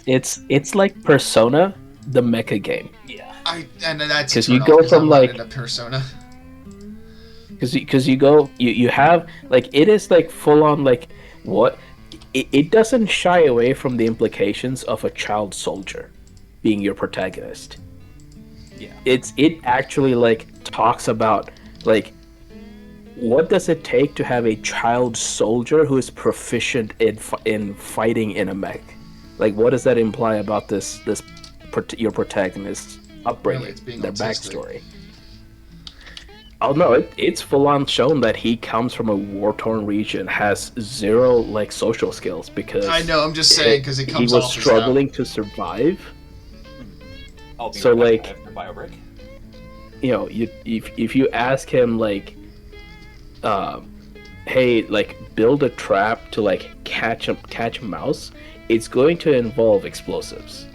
It's like Persona, the mecha game. Yeah. And that's because you go from like into Persona. Because you have like it is like full on like what it doesn't shy away from the implications of a child soldier being your protagonist. Yeah. It actually like talks about like what does it take to have a child soldier who is proficient in fighting in a mech? Like what does that imply about your protagonist's upbringing, really, their backstory? Oh no, it's full on shown that he comes from a war-torn region, has 0 like social skills because I know. I'm just saying because he was struggling to survive. So like, you know, if you ask him like, hey, like build a trap to like catch a mouse, it's going to involve explosives.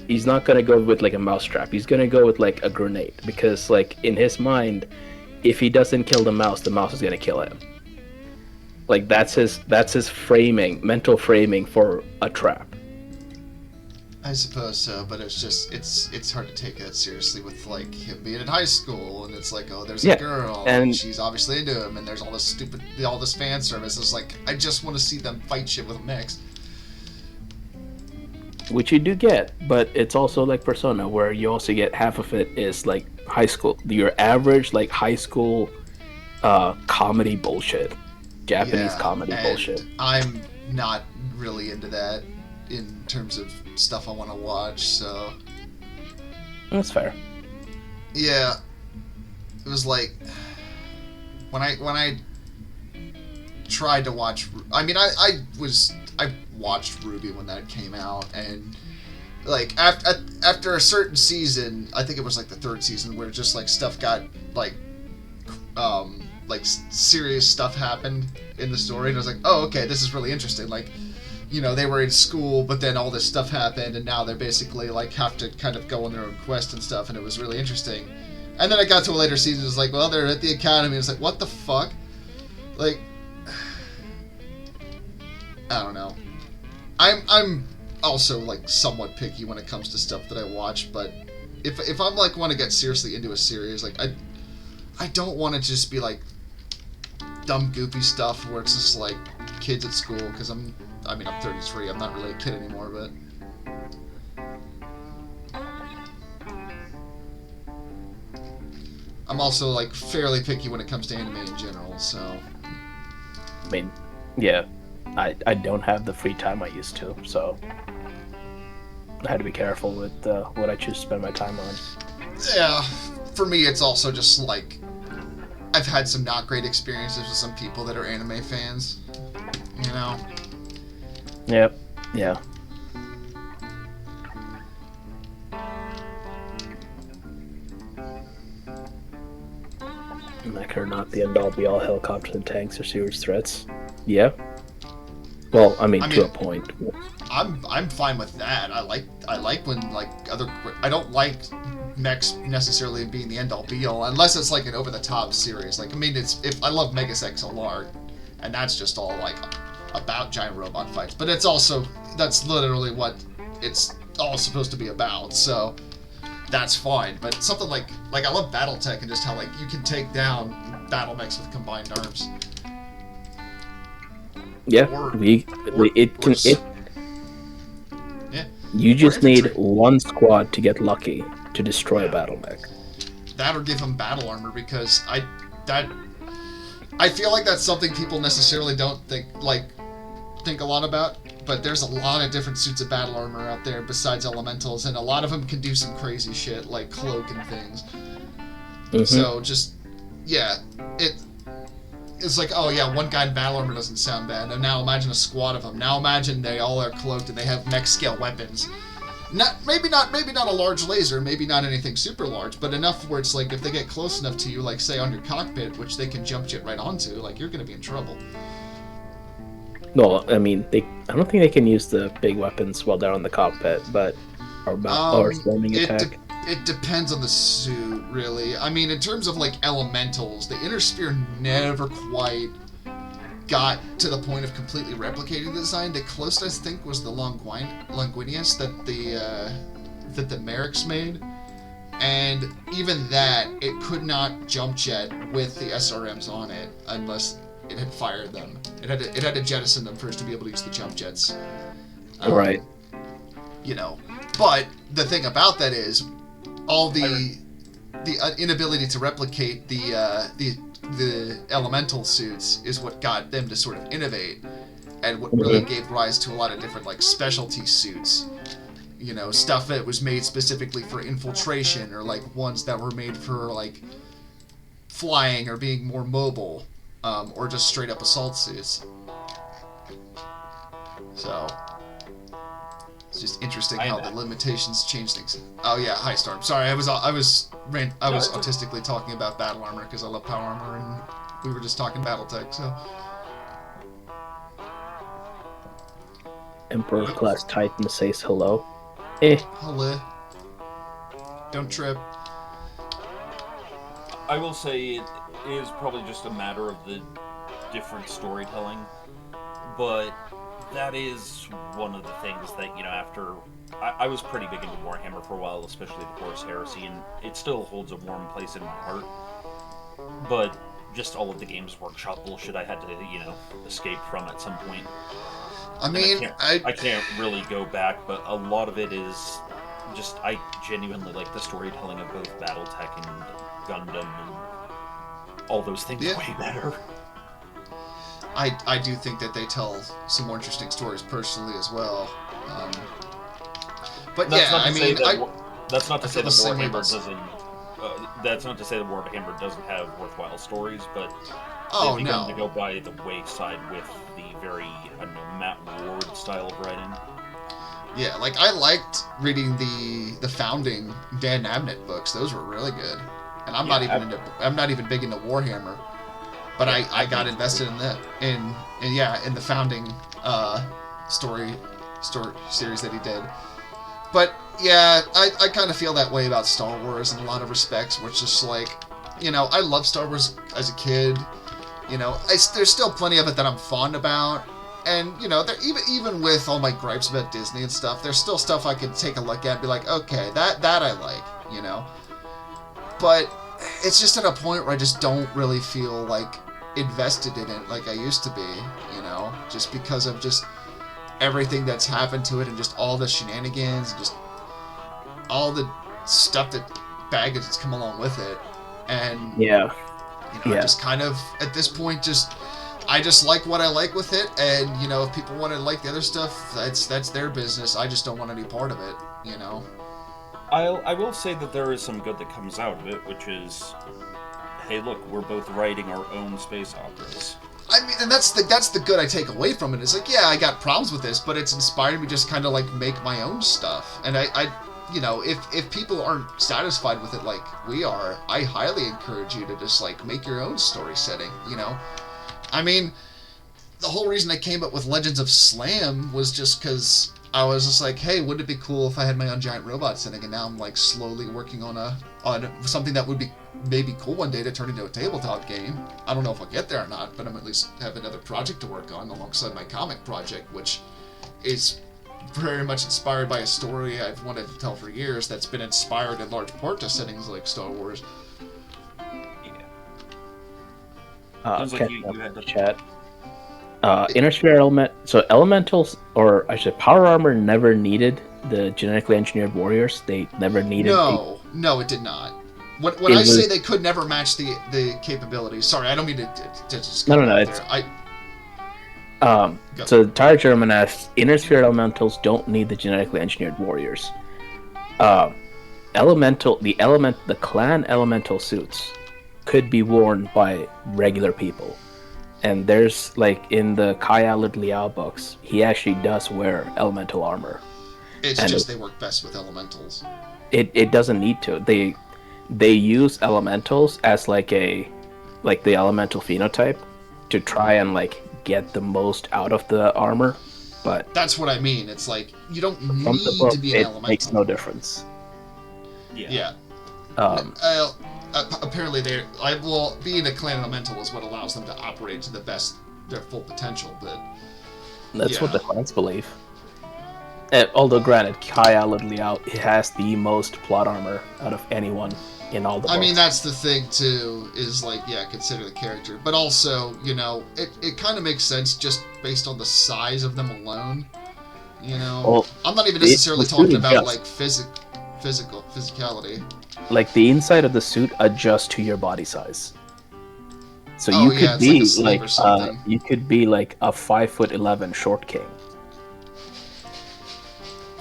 He's not gonna go with like a mousetrap. He's gonna go with like a grenade because, like, in his mind, if he doesn't kill the mouse is gonna kill him. Like that's his mental framing for a trap. I suppose so, but it's just it's hard to take it seriously with like him being in high school, and it's like, oh, there's a girl and she's obviously into him, and there's all this fan service. It's like I just want to see them fight shit with mechs. Which you do get, but it's also like Persona, where you also get half of it is like high school, your average like high school comedy bullshit, Japanese comedy bullshit. I'm not really into that in terms of stuff I want to watch, so that's fair. Yeah, it was like when I tried to watch, I mean, I watched RWBY when that came out, and like after a certain season, I think it was like the third season, where just like stuff got like serious stuff happened in the story, and I was like, oh, okay, this is really interesting. Like, you know, they were in school, but then all this stuff happened, and now they're basically like have to kind of go on their own quest and stuff, and it was really interesting. And then I got to a later season, it was like, well, they're at the academy. It was like, what the fuck? Like, I don't know. I'm also like somewhat picky when it comes to stuff that I watch, but if I'm like want to get seriously into a series, like I don't want it to just be like dumb goofy stuff where it's just like kids at school, because I'm 33, I'm not really a kid anymore, but I'm also like fairly picky when it comes to anime in general, so I mean, yeah, I don't have the free time I used to, so I had to be careful with what I choose to spend my time on. yeah, for me it's also just like I've had some not great experiences with some people that are anime fans, you know? Yep, yeah. Like or not, the end-all be-all helicopters and tanks are serious threats. Yeah. Well, I mean, to a point. I'm fine with that. I like when like I don't like mechs necessarily being the end all be all unless it's like an over the top series. Like, I mean, if I love Megas XLR, and that's just all like about giant robot fights, but it's also that's literally what it's all supposed to be about. So that's fine. But something like I love BattleTech and just how like you can take down battle mechs with combined arms. Yeah, Yeah. You just need one squad to get lucky to destroy a battle mech. That or give them battle armor, because I feel like that's something people necessarily don't think a lot about. But there's a lot of different suits of battle armor out there besides elementals, and a lot of them can do some crazy shit like cloak and things. Mm-hmm. So just it's like, oh yeah, one guy in battle armor doesn't sound bad. And now imagine a squad of them. Now imagine they all are cloaked and they have mech scale weapons. Maybe not a large laser, maybe not anything super large, but enough where it's like if they get close enough to you, like say on your cockpit, which they can jump jet right onto, like you're gonna be in trouble. Well, I mean, I don't think they can use the big weapons while they're on the cockpit, but or swarming attack. It depends on the suit, really. I mean, in terms of like elementals, the Inner Sphere never quite got to the point of completely replicating the design. The closest I think was the Longuinius that the Merrick's made, and even that it could not jump jet with the SRMs on it unless it had fired them. It had to jettison them first to be able to use the jump jets. Right. You know, but the thing about that is all the inability to replicate the elemental suits is what got them to sort of innovate, and what really gave rise to a lot of different like specialty suits. You know, stuff that was made specifically for infiltration, or like ones that were made for like flying or being more mobile, or just straight up assault suits. So it's just interesting how the limitations change things. Oh yeah, hi Storm. Sorry, I was autistically talking about battle armor because I love power armor, and we were just talking BattleTech. So Emperor class Titan says hello. Hello. Don't trip. I will say it is probably just a matter of the different storytelling, but that is one of the things that, you know, after I was pretty big into Warhammer for a while, especially the Horus Heresy, and it still holds a warm place in my heart. But just all of the Games Workshop bullshit I had to, you know, escape from at some point. I mean, I can't really go back, but a lot of it is just, I genuinely like the storytelling of both BattleTech and Gundam and all those things way better. I do think that they tell some more interesting stories personally as well. But that's yeah, I mean, that's not to say that Warhammer doesn't. that's not to say that Warhammer doesn't have worthwhile stories, but Oh they've begun no. to go by the wayside with the very, I don't know, Matt Ward style of writing. Yeah, like I liked reading the founding Dan Abnett books. Those were really good. And I'm not even big into Warhammer, but I got invested in that in the founding story series that he did. But yeah, I kind of feel that way about Star Wars in a lot of respects, where it's just like, I love Star Wars as a kid. There's still plenty of it that I'm fond about. And, there, even with all my gripes about Disney and stuff, there's still stuff I can take a look at and be like, okay, that I like, But it's just at a point where I just don't really feel, like, invested in it like I used to be, Just because of just everything that's happened to it and just all the shenanigans and just all the stuff baggage that's come along with it. And, I just kind of, at this point, I just like what I like with it, and if people want to like the other stuff, that's their business. I just don't want any part of it, I will say that there is some good that comes out of it, which is, hey, look, we're both writing our own space operas. I mean, and that's the good I take away from it. It's like, yeah, I got problems with this, but it's inspired me to just kind of like make my own stuff. And I if people aren't satisfied with it like we are, I highly encourage you to just like make your own story setting. I mean, the whole reason I came up with Legends of Slam was just because I was just like, hey, wouldn't it be cool if I had my own giant robot setting? And now I'm like slowly working on something that would be maybe cool one day to turn into a tabletop game. I don't know if I'll get there or not, but I'm at least have another project to work on alongside my comic project, which is very much inspired by a story I've wanted to tell for years that's been inspired in large part to settings like Star Wars. Sounds like you had to chat. Inner sphere element. So elementals, or I should power armor, never needed the genetically engineered warriors. They never needed. No, it did not. When I say they could never match the capabilities. Sorry, I don't mean to just. No. It's. So Tyler German asks, inner sphere elementals don't need the genetically engineered warriors. The clan elemental suits could be worn by regular people. And there's, like, in the Kaya Liao books, he actually does wear elemental armor. It's just they work best with elementals. It doesn't need to. They use elementals as the elemental phenotype to try and, like, get the most out of the armor. But that's what I mean. It's like, you don't need book, to be an elemental. It makes no difference. Yeah. Apparently, being a clan elemental is what allows them to operate to their full potential. But that's what the clans believe. Although, granted, Kaya Liao has the most plot armor out of anyone in all the books. I mean, that's the thing too. Is like, yeah, consider the character, but also, it kind of makes sense just based on the size of them alone. Well, I'm not even necessarily talking about like physicality. Like, the inside of the suit adjusts to your body size. So you could be like a 5'11" short king,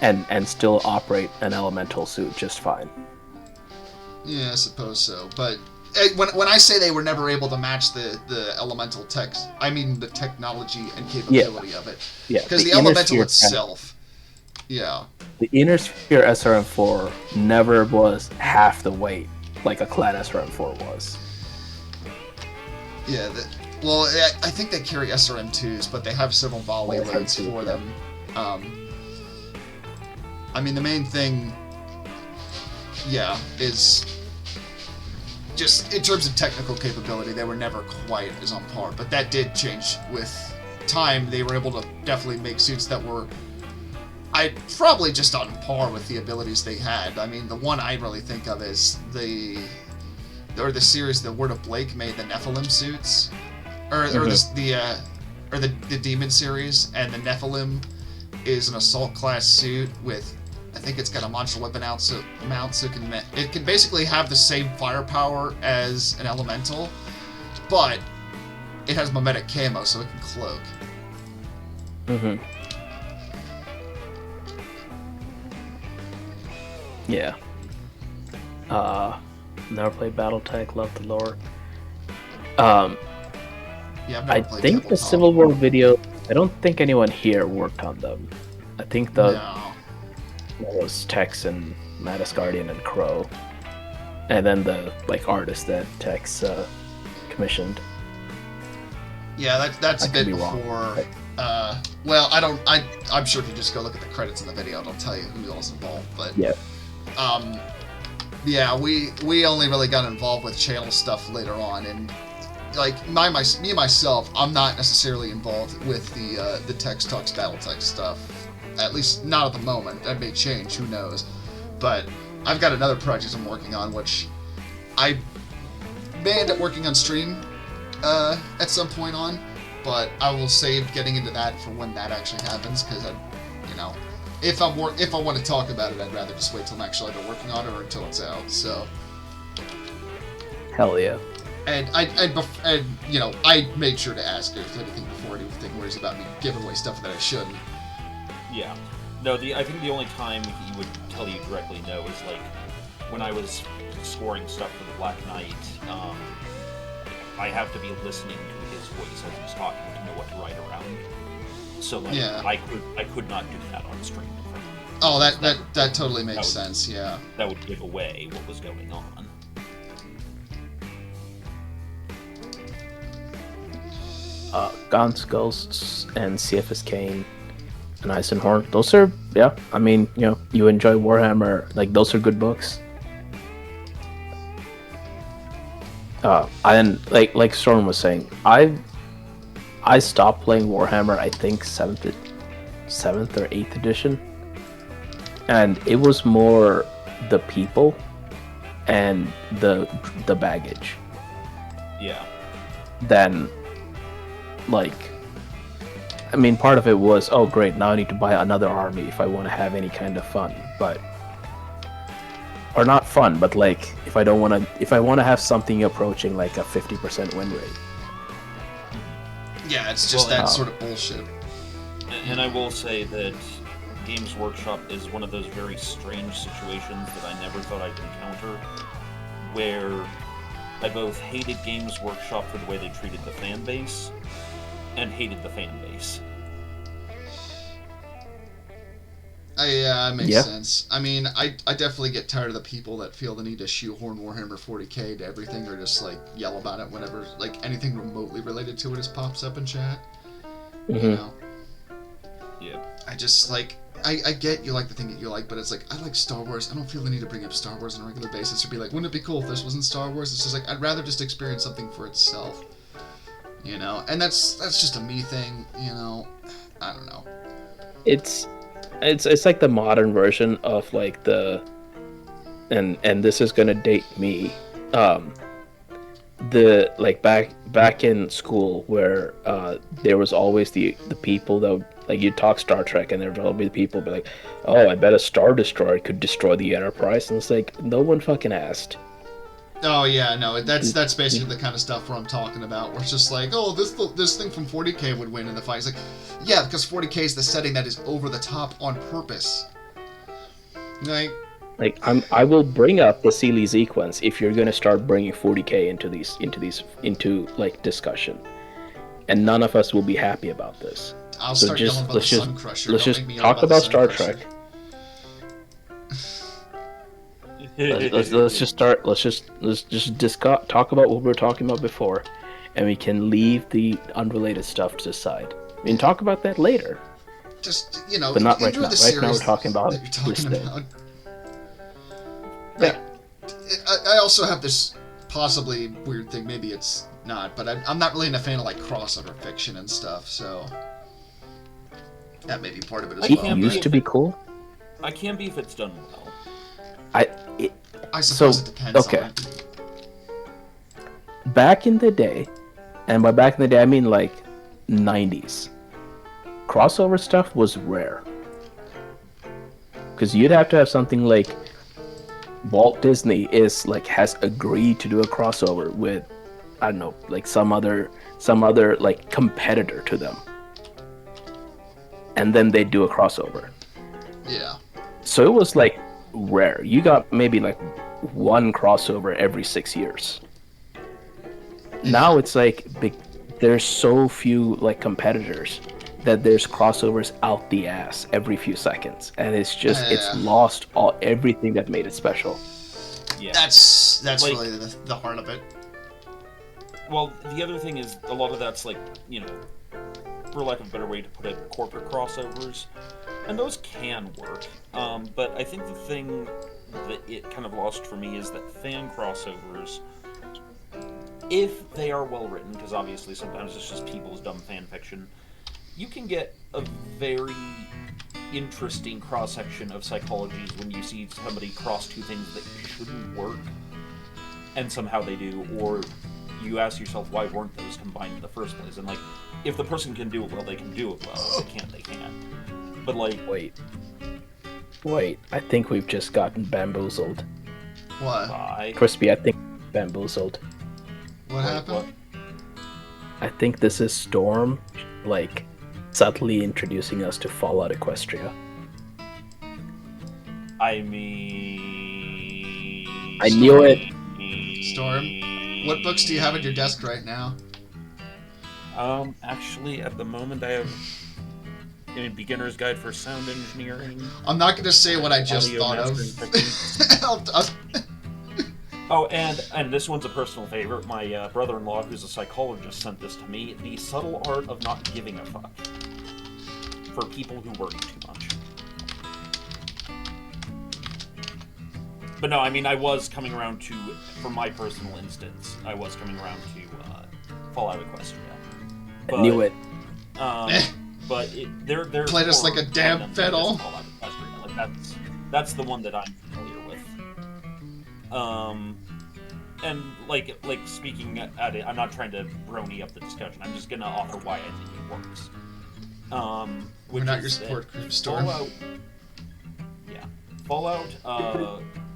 and still operate an elemental suit just fine. Yeah, I suppose so. But when I say they were never able to match the elemental text, I mean the technology and capability of it. Yeah, because the elemental itself. Yeah. The Inner Sphere SRM4 never was half the weight like a Clan SRM4 was. Yeah, I think they carry SRM2s, but they have several volley loads for them. I mean, the main thing, is just in terms of technical capability, they were never quite as on par, but that did change with time. They were able to definitely make suits that were probably just on par with the abilities they had. I mean, the one I really think of is the series that Word of Blake made, the Nephilim suits, or the Demon series, and the Nephilim is an assault class suit with, I think it's got a modular weapon mount, so it can basically have the same firepower as an elemental, but it has mimetic camo, so it can cloak. Mm-hmm. Yeah. Never played BattleTech. Love the lore. Yeah, I've I never played think the tabletop. Civil War video. I don't think anyone here worked on them. I think No. that was Tex and Mattis Guardian and Crow, and then the artist that Tex commissioned. Yeah, that's a I could bit be wrong. before. Well, I don't. I'm sure if you just go look at the credits in the video, it'll tell you who all's involved. But Yeah. yeah, we only really got involved with channel stuff later on, and like me myself, I'm not necessarily involved with the Text Talks BattleTech stuff. At least not at the moment. That may change. Who knows? But I've got another project I'm working on, which I may end up working on stream at some point on, but I will save getting into that for when that actually happens, because if I want to talk about it, I'd rather just wait till I'm actually either working on it or until it's out. So. Hell yeah. And I made sure to ask her if anything before I do anything worries about me giving away stuff that I shouldn't. Yeah. No, I think the only time he would tell you directly no is like when I was scoring stuff for the Black Knight. I have to be listening to his voice as he's talking to know what to write around. So like, Yeah. I could not do that on stream. Oh, that totally makes sense. Yeah. That would give away what was going on. Gaunt's Ghosts and CFS Kane and Eisenhorn. Those are, yeah, I mean, you enjoy Warhammer, like, those are good books. And like Storm was saying, I stopped playing Warhammer, I think 7th or 8th edition, and it was more the people and the baggage. Yeah. Than, like, I mean, part of it was, oh great, now I need to buy another army if I want to have any kind of fun, or not fun, but like if I want to have something approaching like a 50% win rate. Yeah, it's just that sort of bullshit. And I will say that Games Workshop is one of those very strange situations that I never thought I'd encounter, where I both hated Games Workshop for the way they treated the fan base, and hated the fan base. Yeah, it makes sense. I mean, I definitely get tired of the people that feel the need to shoehorn Warhammer 40k to everything, or just like yell about it whenever like anything remotely related to it just pops up in chat. Mm-hmm. You know? Yeah. I just like I get you like the thing that you like, but it's like I like Star Wars. I don't feel the need to bring up Star Wars on a regular basis or be like, wouldn't it be cool if this wasn't Star Wars? It's just like I'd rather just experience something for itself. And that's just a me thing. I don't know. It's like the modern version of like and this is gonna date me, the like back in school where there was always the people that like you'd talk Star Trek and there'd probably be the people be like, oh, I bet a Star Destroyer could destroy the Enterprise, and it's like no one fucking asked. Oh yeah, no, that's basically the kind of stuff where I'm talking about, where it's just like, oh, this thing from 40k would win in the fight. It's like, yeah, because 40k is the setting that is over the top on purpose. Like I will bring up the Sealy sequence if you're gonna start bringing 40k into like discussion, and none of us will be happy about this. I'll start yelling about the Sun Crusher. Let's Don't just make me yell talk about about the Star Sun Trek. Crusher. Let's just talk about what we were talking about before, and we can leave the unrelated stuff to the side. We can talk about that later. Just but not right enjoy now. the Right now we're series talking about that you're this talking thing. about. Yeah. I also have this possibly weird thing. Maybe it's not, but I'm not really a fan of like crossover fiction and stuff. So that may be part of it as It well. used to be cool. I can be if it's done well. I suppose it depends. Okay. On it. Back in the day, and by back in the day I mean like 90s, crossover stuff was rare. Because you'd have to have something like Walt Disney has agreed to do a crossover with, I don't know, like some other like competitor to them, and then they do a crossover. Yeah. So it was like rare. You got maybe like one crossover every 6 years. Now it's like there's so few like competitors that there's crossovers out the ass every few seconds, and it's just it's lost everything that made it special. Yeah, That's like, really the heart of it. Well, the other thing is a lot of that's like, you know, for lack of a better way to put it, corporate crossovers, and those can work. But I think the thing that it kind of lost for me is that fan crossovers, if they are well written, because obviously sometimes it's just people's dumb fan fiction, you can get a very interesting cross section of psychologies when you see somebody cross two things that shouldn't work, and somehow they do, or you ask yourself, why weren't those combined in the first place? And like, if the person can do it well, they can do it well. If they can't, they can't. But like, wait, I think we've just gotten bamboozled. What? bye. Crispy, I think bamboozled. What happened? I think this is Storm, like, subtly introducing us to Fallout Equestria. I mean, I knew it. Storm, what books do you have at your desk right now? Actually, at the moment, I have a beginner's guide for sound engineering. I'm not going to say what I just audio thought of. mastering techniques. Oh, and this one's a personal favorite. My brother-in-law, who's a psychologist, sent this to me. The Subtle Art of Not Giving a Fuck. For people who worry too much. But no, I mean, I was coming around to, for my personal instance, I was coming around to Fallout Equestria. I knew it. But they're Played us like a damn fiddle. Fallout Equestria. Like that's the one that I'm familiar with. And like speaking at it, I'm not trying to brony up the discussion. I'm just gonna offer why I think it works. We're not your support group, Storm. Fallout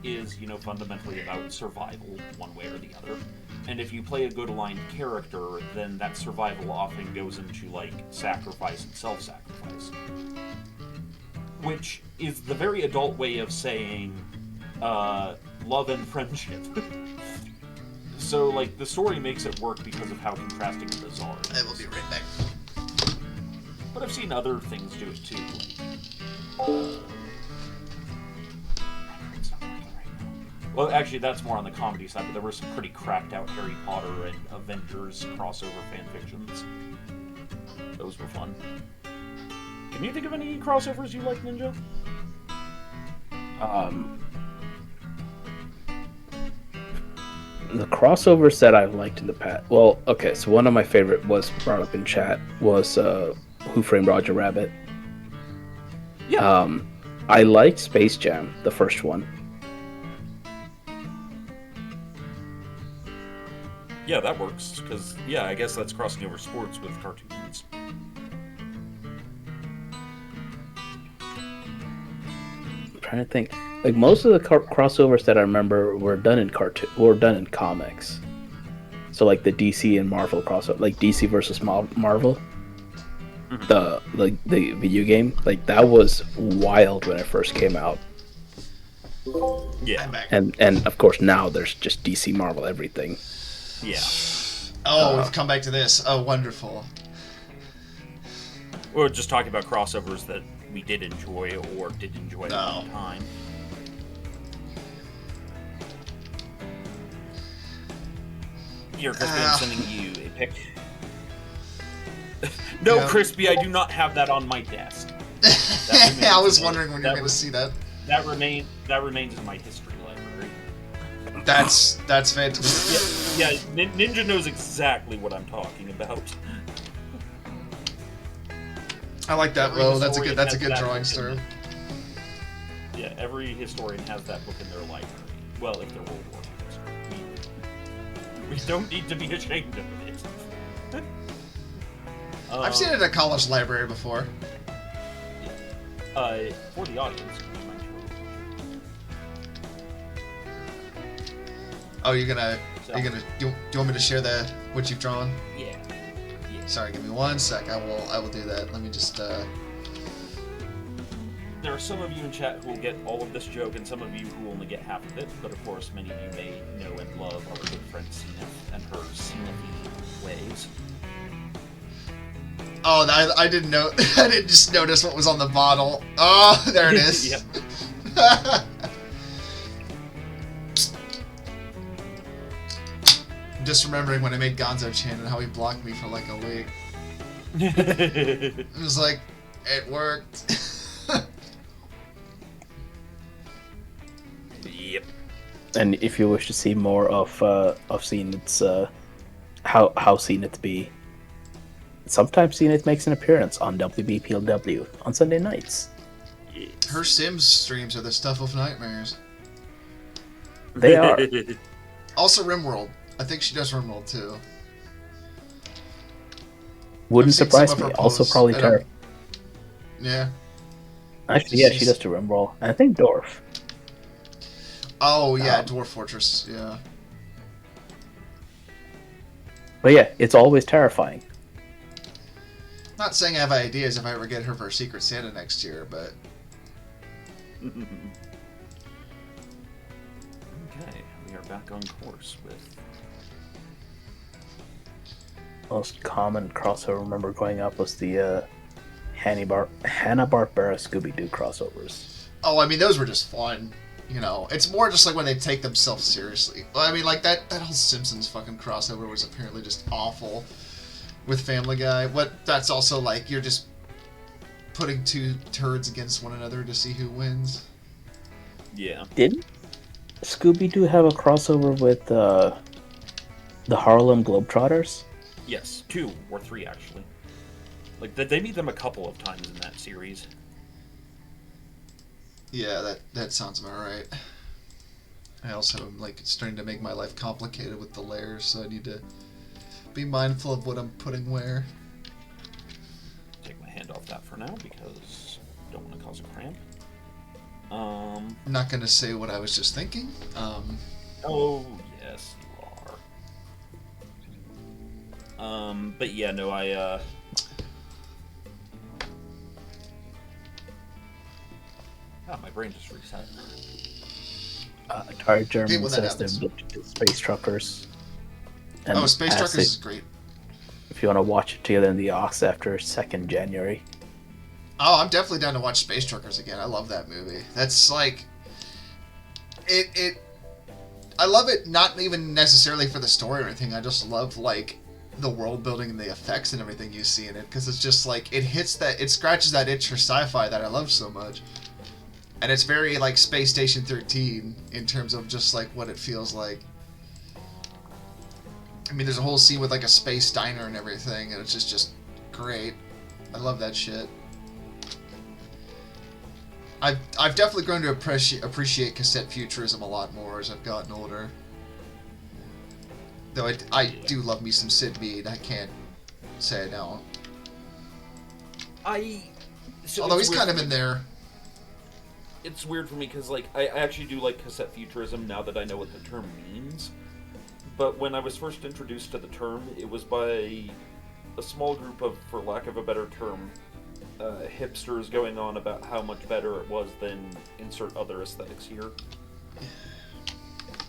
is, you know, fundamentally about survival, one way or the other. And if you play a good aligned character, then that survival often goes into, like, sacrifice and self-sacrifice. Which is the very adult way of saying, love and friendship. So, like, the story makes it work because of how contrasting and bizarre it is. I will be right back. But I've seen other things do it, too. Well, actually, that's more on the comedy side, but there were some pretty cracked out Harry Potter and Avengers crossover fanfictions. Those were fun. Can you think of any crossovers you like, Ninja? The crossovers that I've liked in the past. Well, okay, so one of my favorite was brought up in chat was Who Framed Roger Rabbit. Yeah. I liked Space Jam, the first one. Yeah, that works, because, yeah, I guess that's crossing over sports with cartoons. I'm trying to think. Like, most of the crossovers that I remember were done in comics. So, like, the DC and Marvel crossover, like DC versus Marvel. Mm-hmm. the video game, like, that was wild when it first came out. Yeah. And of course now there's just DC Marvel everything. Yeah. Oh, we've come back to this. Oh, wonderful. We're just talking about crossovers that we did enjoy or did enjoy at one time. Here, Crispy, I'm sending you a picture. No, yeah. Crispy, I do not have that on my desk. I was wondering when you were going to see that. That remains in my history library. That's fantastic. Yeah, Ninja knows exactly what I'm talking about. I like that. Well, that's a good drawing, sir. Yeah, every historian has that book in their library. Well, if they're World War II. We don't need to be ashamed of it. I've seen it at a college library before. For the audience. Oh, do you want me to share what you've drawn? Yeah. Sorry, give me 1 sec. I will do that. Let me just There are some of you in chat who will get all of this joke, and some of you who only get half of it. But of course, many of you may know and love our good friend Cenith and her Cenith ways. Oh, I didn't know. I didn't just notice what was on the bottle. Oh, there it is. Yep. I'm just remembering when I made Gonzo Chan and how he blocked me for like a week. It was like, it worked. Yep. And if you wish to see more of Zenith's, how Zenith be, sometimes Zenith makes an appearance on WBPLW on Sunday nights. Her Sims streams are the stuff of nightmares. They are. Also RimWorld. I think she does RimWorld too. Wouldn't I've seen surprise some of me. her Also posts, probably and Terra. Yeah. Actually, yeah, she does do Rimroll. And I think Dwarf. Oh yeah, Dwarf Fortress. Yeah. But yeah, it's always terrifying. Not saying I have ideas if I ever get her for Secret Santa next year, but Okay, we are back on course with. Most common crossover I remember growing up was the Hanna-Barbera Scooby-Doo crossovers. oh, I mean those were just fun. You know, it's more just like when they take themselves seriously. Well, I mean, like that whole Simpsons fucking crossover was apparently just awful with Family Guy. That's also like you're just putting two turds against one another to see who wins. Yeah. Didn't Scooby-Doo have a crossover with the Harlem Globetrotters? Yes, 2 or 3 actually. Like they meet them a couple of times in that series. Yeah, that sounds about right. I also am like starting to make my life complicated with the layers, so I need to be mindful of what I'm putting where. Take my hand off that for now because I don't want to cause a cramp. I'm not gonna say what I was just thinking. Oh yes, you are. But yeah, no, my brain just reset. Atari German when that says they're happens. Space Truckers. And Oh, Space Truckers is great. If you want to watch it together in the Ox after 2nd January. Oh, I'm definitely down to watch Space Truckers again. I love that movie. That's like I love it not even necessarily for the story or anything. I just love like the world building and the effects and everything you see in it because it's just like it scratches that itch for sci-fi that I love so much. And it's very like Space Station 13 in terms of just like what it feels like. I mean, there's a whole scene with like a space diner and everything, and it's just great. I love that shit. I've definitely grown to appreciate cassette futurism a lot more as I've gotten older. Though I do love me some Sid Mead. I can't say I don't. Although he's kind of in there. It's weird for me because like I actually do like cassette futurism now that I know what the term means. But when I was first introduced to the term, it was by a small group of, for lack of a better term, hipsters going on about how much better it was than insert other aesthetics here.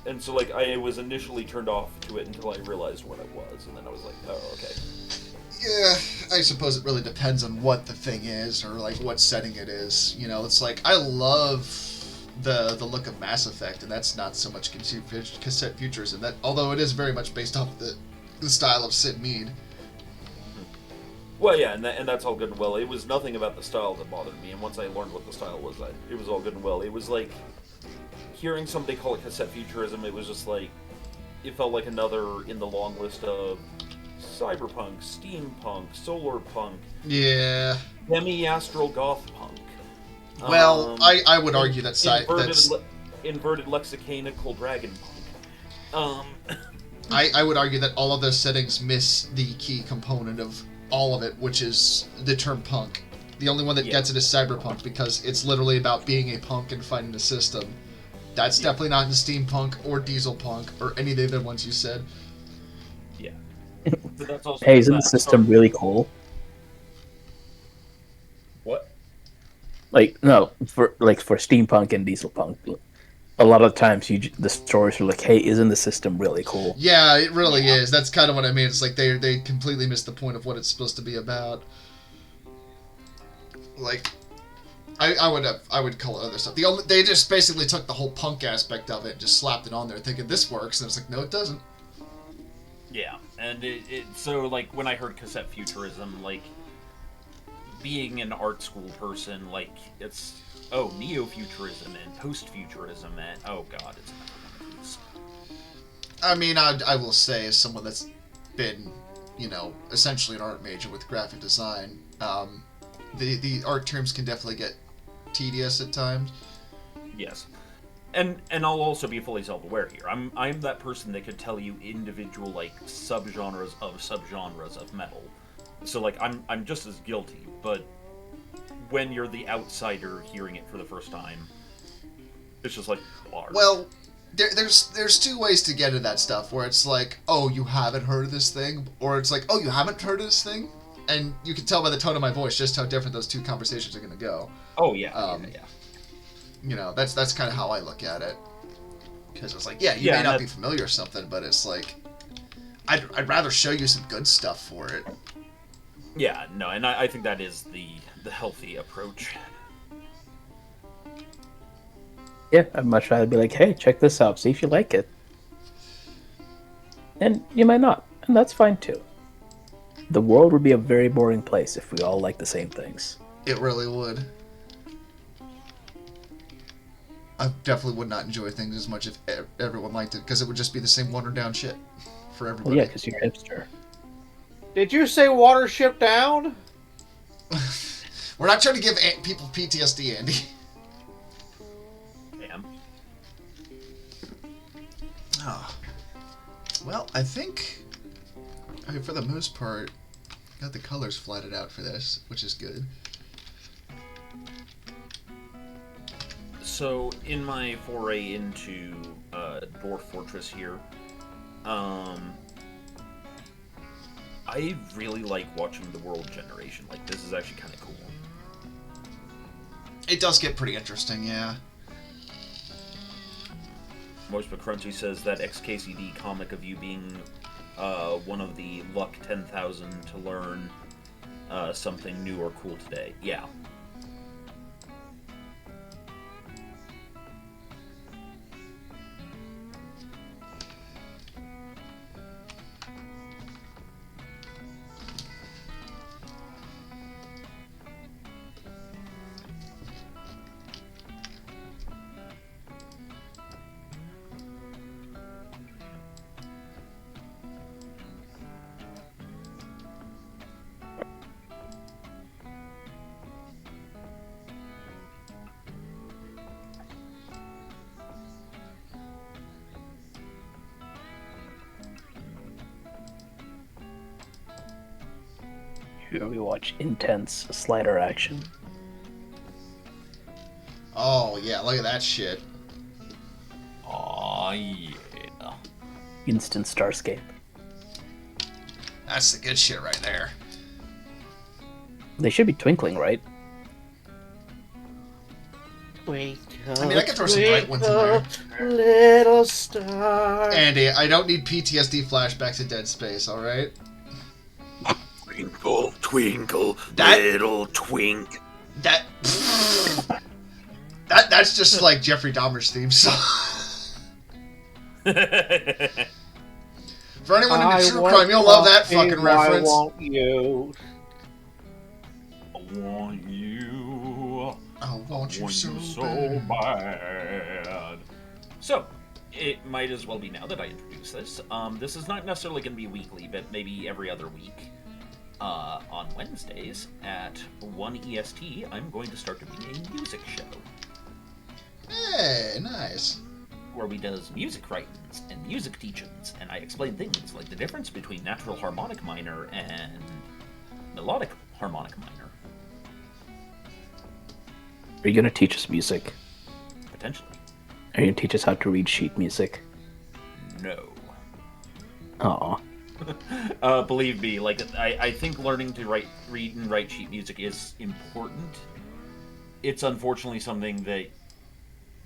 And so, like, I was initially turned off to it until I realized what it was, and then I was like, oh, okay. Yeah, I suppose it really depends on what the thing is, or, like, what setting it is. You know, it's like, I love the look of Mass Effect, and that's not so much cassette futurism, that, although it is very much based off the style of Sid Mead. Well, yeah, and that's all good and well. It was nothing about the style that bothered me, and once I learned what the style was, it was all good and well. It was like, hearing somebody call it cassette futurism, it was just like, it felt like another in the long list of cyberpunk, steampunk, solar punk, Yeah. demi-astral goth punk. Well, I would argue that inverted lexicanical dragon punk. I would argue that all of those settings miss the key component of all of it, which is the term punk. The only one that gets it is cyberpunk, because it's literally about being a punk and fighting the system. That's definitely not in steampunk or diesel punk or any of the other ones you said. Yeah. But that's also Hey, isn't the system really cool? What? Like no, for steampunk and diesel punk, a lot of times the stories are like, hey, isn't the system really cool? Yeah, it really is. That's kind of what I mean. It's like they completely missed the point of what it's supposed to be about. Like, I would call it other stuff. They just basically took the whole punk aspect of it and just slapped it on there, thinking this works, and it's like, no, it doesn't. Yeah, and so like when I heard cassette futurism, like being an art school person, like it's neo-futurism and post-futurism, and oh god, it's another one of these. I mean, I will say, as someone that's been, essentially an art major with graphic design, the art terms can definitely get tedious at times. Yes. And I'll also be fully self-aware here. I'm that person that could tell you individual like subgenres of metal. So like I'm just as guilty, but when you're the outsider hearing it for the first time, it's just like blah. Well, there's two ways to get at that stuff, where it's like, oh, you haven't heard of this thing, or it's like, oh, you haven't heard of this thing, and you can tell by the tone of my voice just how different those two conversations are going to go. Oh yeah, yeah. That's kind of how I look at it, because it's like, yeah, you may not be familiar with something, but it's like, I'd rather show you some good stuff for it. Yeah, no, and I think that is the healthy approach. Yeah, I'd much rather be like, hey, check this out, see if you like it. And you might not, and that's fine too. The world would be a very boring place if we all liked the same things. It really would. I definitely would not enjoy things as much if everyone liked it, because it would just be the same watered down shit for everybody. Well, yeah, because you're a hipster. Did you say Watership Down? We're not trying to give people PTSD, Andy. Damn. Oh. Well, I think, for the most part, got the colors flatted out for this, which is good. So, in my foray into Dwarf Fortress here, I really like watching the world generation. Like, this is actually kind of cool. It does get pretty interesting, yeah. Moist but Crunchy says that XKCD comic of you being one of the luck 10,000 to learn something new or cool today. Yeah. Here we watch intense slider action. Oh, yeah, look at that shit. Aw, yeah. Instant Starscape. That's the good shit right there. They should be twinkling, right? Twinkle, I mean, I can throw some bright ones in there. Little star. Andy, I don't need PTSD flashbacks to Dead Space, alright? Twinkle, twinkle, That- little twink. That's just like Jeffrey Dahmer's theme song. For anyone into true crime, you'll love that fucking reference. I want you. I want you. I want you so bad. So, it might as well be now that I introduce this. This is not necessarily going to be weekly, but maybe every other week. On Wednesdays at 1 EST, I'm going to start doing a music show. Hey, nice. Where we does music writings and music teachings, and I explain things like the difference between natural harmonic minor and melodic harmonic minor. Are you going to teach us music? Potentially. Are you going to teach us how to read sheet music? No. Aw. Believe me, like I think learning to read and write sheet music is important. it's unfortunately something that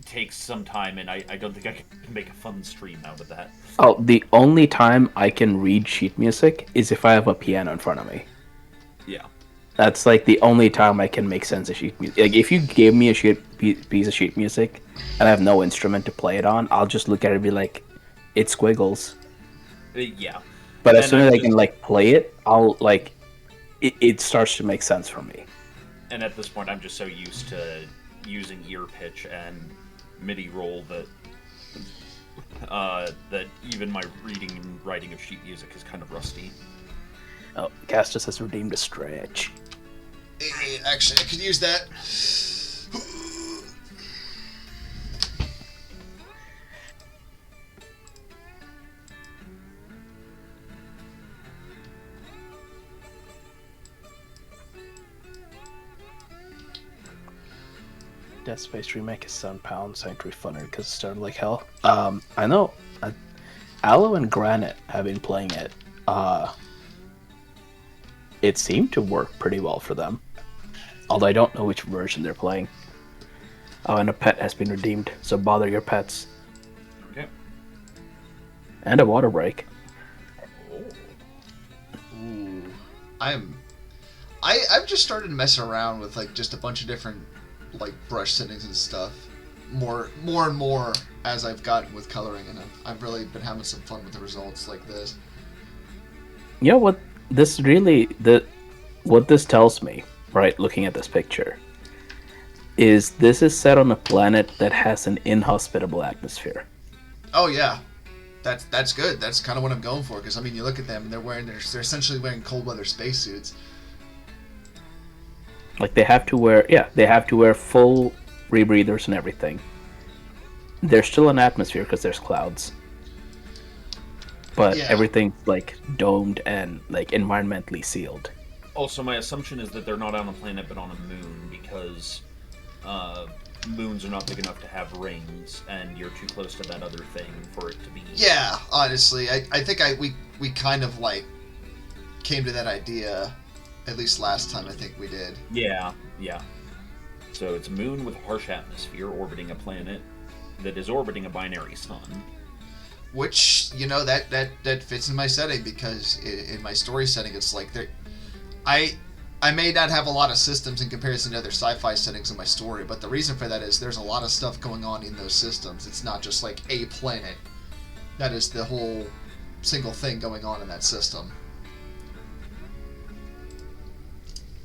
takes some time, and I don't think I can make a fun stream out of that. Oh, the only time I can read sheet music is if I have a piano in front of me. Yeah. That's like the only time I can make sense of sheet music. Like, if you give me a piece of sheet music and I have no instrument to play it on, I'll just look at it and be like, "It's squiggles." Yeah. But as And soon as I'm I can like play it, I'll like it starts to make sense for me. And at this point, I'm just so used to using ear pitch and MIDI roll that even my reading and writing of sheet music is kind of rusty. Oh, Castus has redeemed a stretch. Actually, I could use that. Dead Space remake is £7. Sanctuary funner because it started like hell. I know. Aloe and Granite have been playing it. It seemed to work pretty well for them. Although I don't know which version they're playing. Oh, and a pet has been redeemed, so bother your pets. Okay. And a water break. Ooh. I've just started messing around with like just a bunch of different like brush settings and stuff. More and more as I've gotten with coloring, and I've really been having some fun with the results like this. You know what this tells me, right, looking at this picture, is this is set on a planet that has an inhospitable atmosphere. Oh yeah, that's good. That's kind of what I'm going for, because I mean, you look at them and they're essentially wearing cold weather spacesuits. Like they have to wear full rebreathers and everything. There's still an atmosphere because there's clouds, but Yeah. everything's like domed and like environmentally sealed. Also, my assumption is that they're not on a planet but on a moon, because moons are not big enough to have rings, and you're too close to that other thing for it to be... Yeah, honestly, I think we kind of like came to that idea, at least last time I think we did. Yeah. So it's a moon with a harsh atmosphere orbiting a planet that is orbiting a binary sun. Which, you know, that fits in my setting, because in my story setting, it's like I may not have a lot of systems in comparison to other sci-fi settings in my story, but the reason for that is there's a lot of stuff going on in those systems. It's not just like a planet. That is the whole single thing going on in that system.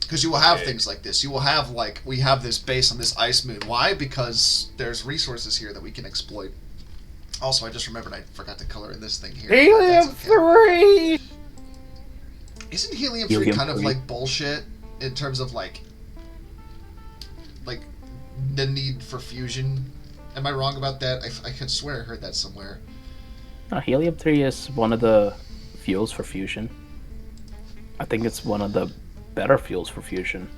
Because you will have things like this. You will have, like, we have this base on this ice moon. Why? Because there's resources here that we can exploit. Also, I just remembered I forgot to color in this thing here. Helium-3! Isn't helium-3 kind of like bullshit in terms of like the need for fusion? Am I wrong about that? I could swear I heard that somewhere. No, helium-3 is one of the fuels for fusion. I think it's one of the better fuels for fusion.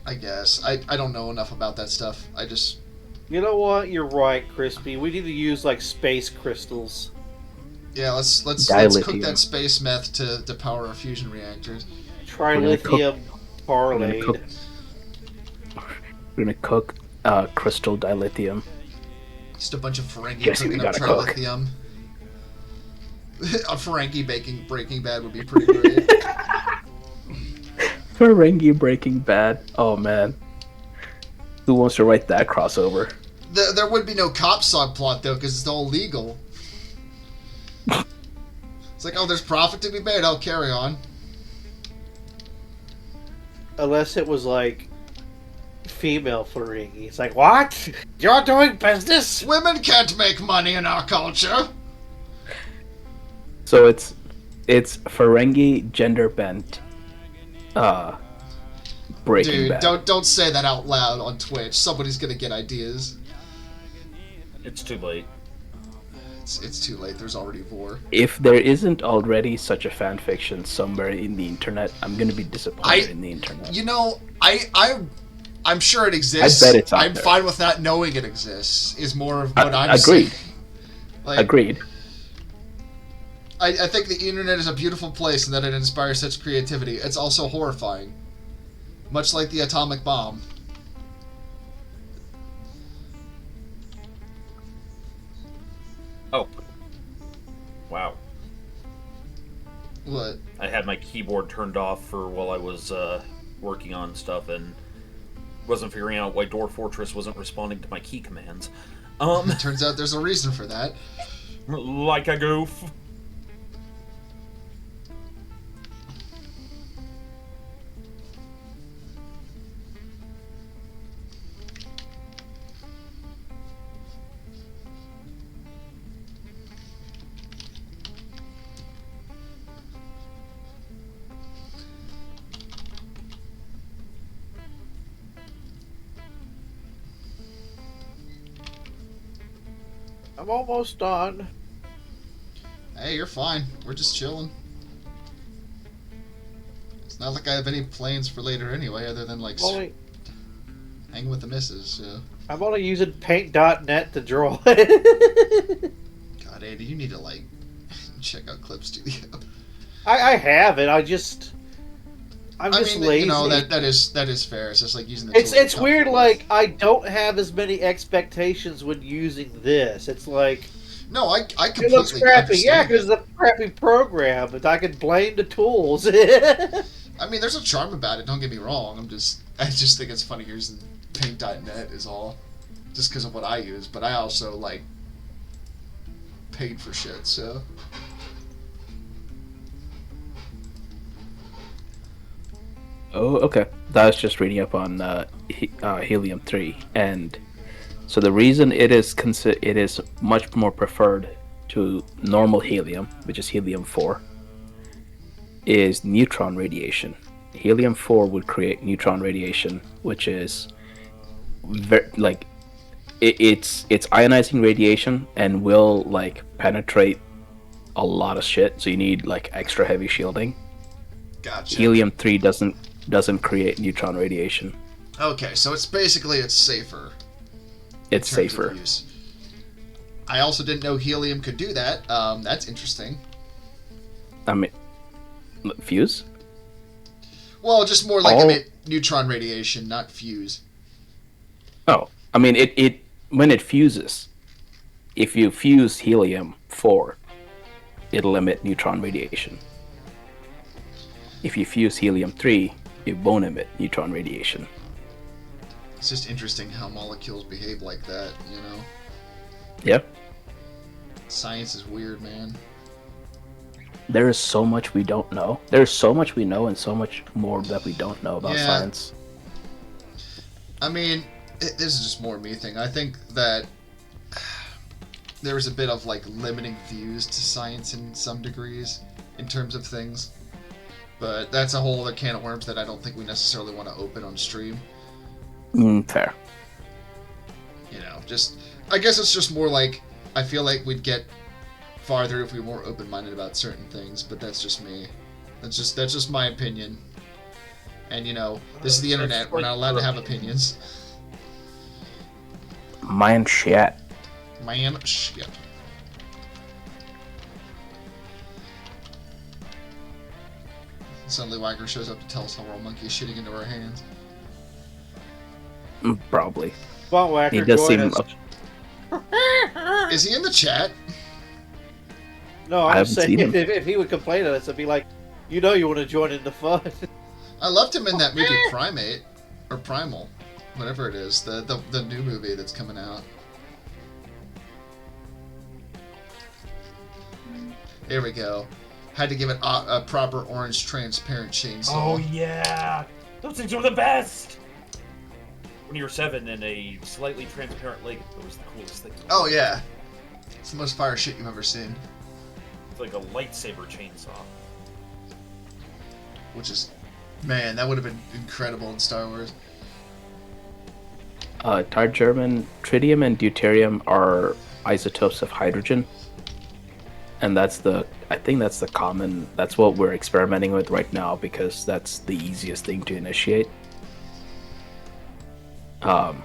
I guess. I don't know enough about that stuff. I just... You know what? You're right, Crispy. We need to use like space crystals. Yeah, let's cook Dilithium. that space meth to power our fusion reactors. Trilithium parlayed. We're gonna cook crystal dilithium. Just a bunch of Ferengi Guessing cooking we up gotta cook. trilithium. A Ferengi Breaking Bad would be pretty great. Ferengi Breaking Bad. Oh man, who wants to write that crossover? There would be no cop subplot though, because it's all legal. It's like, oh, there's profit to be made. I'll carry on. Unless it was like female Ferengi. It's like, what? You're doing business? Women can't make money in our culture. So it's Ferengi gender bent. Breaking Dude, Bad. don't say that out loud on Twitch. Somebody's gonna get ideas. It's too late. It's too late. There's already war. If there isn't already such a fan fiction somewhere in the internet, I'm gonna be disappointed in the internet. You know, I'm sure it exists. I bet it's out I'm there. fine with not knowing it exists. Is more of what I'm agreed. saying. Like, Agreed. I think the internet is a beautiful place and that it inspires such creativity. It's also horrifying. Much like the atomic bomb. Oh. Wow. What? I had my keyboard turned off for while I was working on stuff and wasn't figuring out why Dwarf Fortress wasn't responding to my key commands. It turns out there's a reason for that. Like a goof. I'm almost done. Hey, you're fine. We're just chilling. It's not like I have any plans for later anyway, other than like hanging with the missus. So. I'm only using paint.net to draw. God, Andy, you need to like check out Clip Studio. I have it. I'm just lazy. You know, that is fair. It's just like using the. It's weird. Like I don't have as many expectations when using this. It's like. No, I completely it looks crappy. Yeah, understand because it's a crappy program, but I can blame the tools. I mean, there's a charm about it. Don't get me wrong. I just think it's funny using paint.net is all, just because of what I use. But I also like paid for shit, so. Oh, okay. That was just reading up on helium 3, and so the reason it is much more preferred to normal helium, which is helium 4, is neutron radiation. Helium 4 would create neutron radiation, which is it's ionizing radiation and will like penetrate a lot of shit. So you need like extra heavy shielding. Gotcha. Helium 3 doesn't create neutron radiation. Okay, so it's safer. It's safer. Use. I also didn't know helium could do that. That's interesting. I mean, fuse? Well, just more like emit neutron radiation, not fuse. Oh, I mean, it when it fuses, if you fuse helium 4, it'll emit neutron radiation. If you fuse helium 3, it won't emit neutron radiation. It's just interesting how molecules behave like that, you know? Yep. Science is weird, man. There is so much we don't know. There's so much we know and so much more that we don't know about science. I mean, this is just more me thing. I think that there is a bit of like limiting views to science in some degrees in terms of things. But that's a whole other can of worms that I don't think we necessarily want to open on stream. Fair. You know, I guess it's just more like, I feel like we'd get farther if we were more open-minded about certain things, but that's just me. That's just my opinion. And, you know, this is the internet, we're not allowed to have opinions. Man shit. Suddenly Wagner shows up to tell us how our monkey is shitting into our hands. Probably. Well, Wagner, he does seem. Is he in the chat? No, I'm saying if he would complain on us, I'd be like, you know, you want to join in the fun. I loved him in that movie Primate or Primal, whatever it is, the new movie that's coming out. Here we go. Had to give it a proper orange transparent chainsaw. Oh yeah, those things were the best. When you were 7 and a slightly transparent leg, that was the coolest thing. Oh yeah, it's the most fire shit you've ever seen. It's like a lightsaber chainsaw. Which is, man, that would have been incredible in Star Wars. Tritium and deuterium are isotopes of hydrogen. And that's what we're experimenting with right now because that's the easiest thing to initiate. And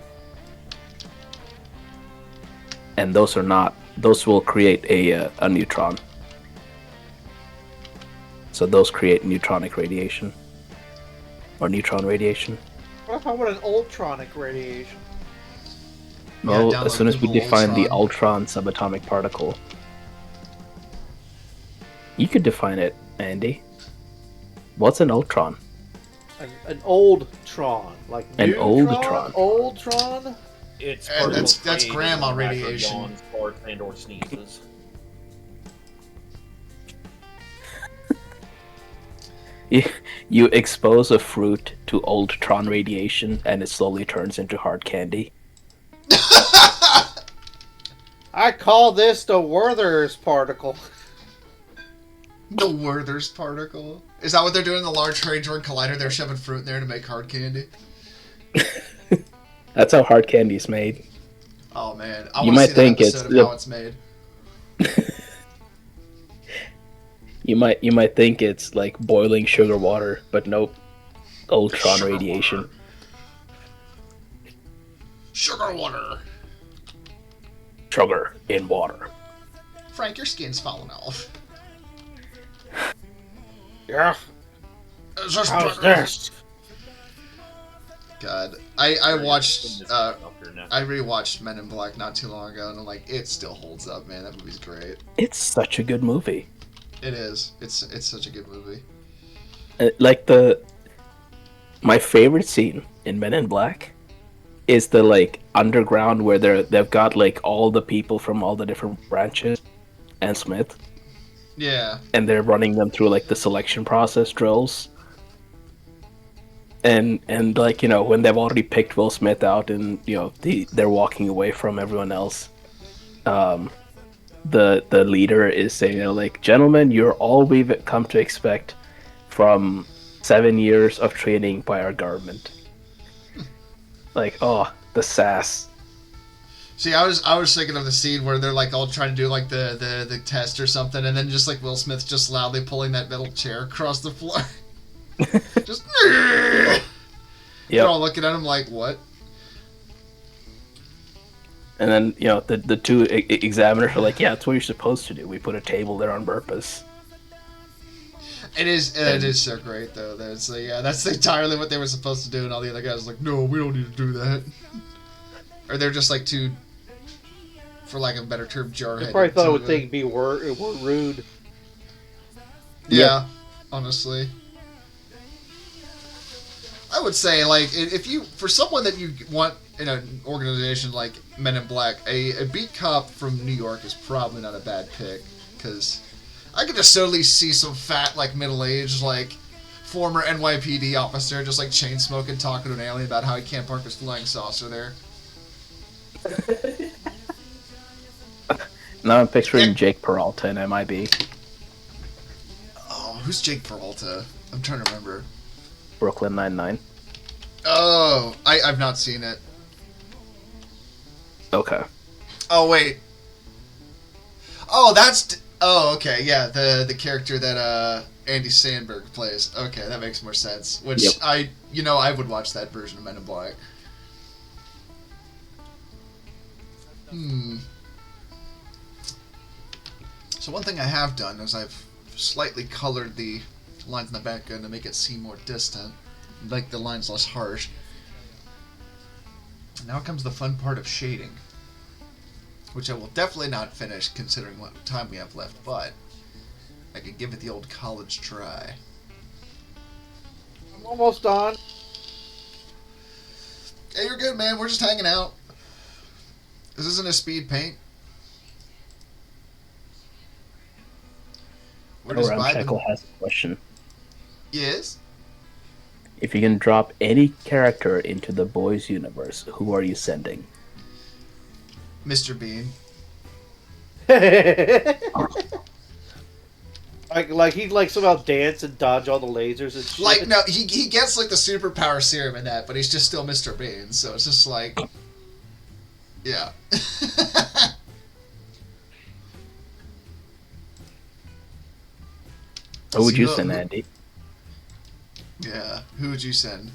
those will create a neutron. So those create neutronic radiation. Or neutron radiation. What about an ultronic radiation? Well, Yeah, as soon as we Google define the Ultron. ultron subatomic particle, You could define it, Andy. What's an Ultron? An old Tron, like An new old Tron, Tron. old Tron. It's And particles that's created grandma when the Raptor radiation. Yawns, farts, and/or sneezes. You expose a fruit to Ultron radiation, and it slowly turns into hard candy. I call this the Werther's particle. The Werther's particle. Is that what they're doing in the Large Hadron Collider? They're shoving fruit in there to make hard candy? That's how hard candy is made. Oh man, I You want to might see that think episode it's of how it's made. You might think it's like boiling sugar water, but nope. Ultron Sugar radiation. water. Sugar water. Sugar in water. Frank, your skin's falling off. Yeah. It's just How's better. this? God, I watched. I I rewatched Men in Black not too long ago, and I'm like, it still holds up, man. That movie's great. It's such a good movie. It is. It's such a good movie. Like my favorite scene in Men in Black is the like underground where they've got like all the people from all the different branches and Smith, Yeah. and they're running them through like the selection process drills. And like, you know, when they've already picked Will Smith out, and you know they're walking away from everyone else, the leader is saying, you know, like, gentlemen, you're all we've come to expect from 7 years of training by our government. Like, oh, the sass. See, I was thinking of the scene where they're like all trying to do like the test or something, and then just like Will Smith just loudly pulling that metal chair across the floor. Just. They're all looking at him like, what? And then, you know, the two examiners are like, yeah, that's what you're supposed to do. We put a table there on purpose. It is so great though. That's that's entirely what they were supposed to do, and all the other guys are like, no, we don't need to do that. Or they're just like too, for lack of a better term, jarheaded. I probably thought it would think be were rude. Yeah, honestly. I would say, like, if you, for someone that you want in an organization like Men in Black, a beat cop from New York is probably not a bad pick, because I could just totally see some fat, like, middle-aged, like, former NYPD officer just, like, chain-smoking, talking to an alien about how he can't park his flying saucer there. Now I'm picturing Jake Peralta in MIB. Oh, who's Jake Peralta? I'm trying to remember. Brooklyn Nine-Nine. Oh, I've not seen it. Okay. Oh, wait. Oh, that's... Oh, okay, yeah, the character that Andy Samberg plays. Okay, that makes more sense. Which, Yep. I would watch that version of Men in Black. So one thing I have done is I've slightly colored the lines in the background to make it seem more distant, make the lines less harsh. Now comes the fun part of shading, which I will definitely not finish considering what time we have left, but I could give it the old college try. I'm almost done. Hey, you're good, man. We're just hanging out. This isn't a speed paint. We're just Ramshackle vibing. has a question. Yes? If you can drop any character into the boys' universe, who are you sending? Mr. Bean. like he'd like somehow dance and dodge all the lasers and shit. Like, no, he gets, like, the superpower serum in that, but he's just still Mr. Bean, so it's just like... Yeah. Who would you So, send, who- Andy? Yeah, who would you send?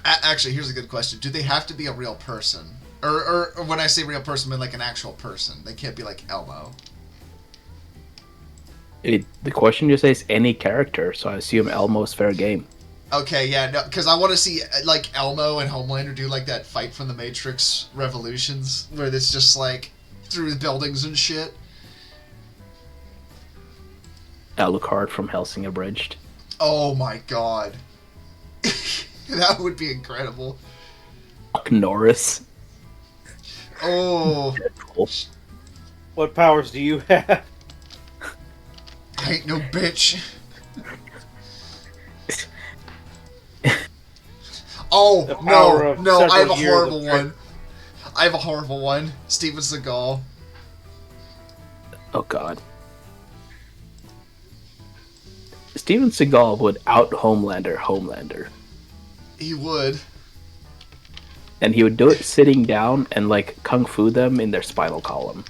Actually, here's a good question. Do they have to be a real person? Or when I say real person, I mean like an actual person. They can't be like Elmo. The question just says any character, so I assume Elmo's fair game. Okay, yeah, no, because I want to see like Elmo and Homelander do like that fight from the Matrix Revolutions, where it's just like through the buildings and shit. Alucard from Helsing Abridged. Oh my god. That would be incredible. Norris. Oh. Deadpool. What powers do you have? I ain't no bitch. Oh, The power of no, I have a several years horrible of one. I have a horrible one. Steven Seagal. Oh god. Steven Seagal would out Homelander. He would. And he would do it sitting down and like kung fu them in their spinal column.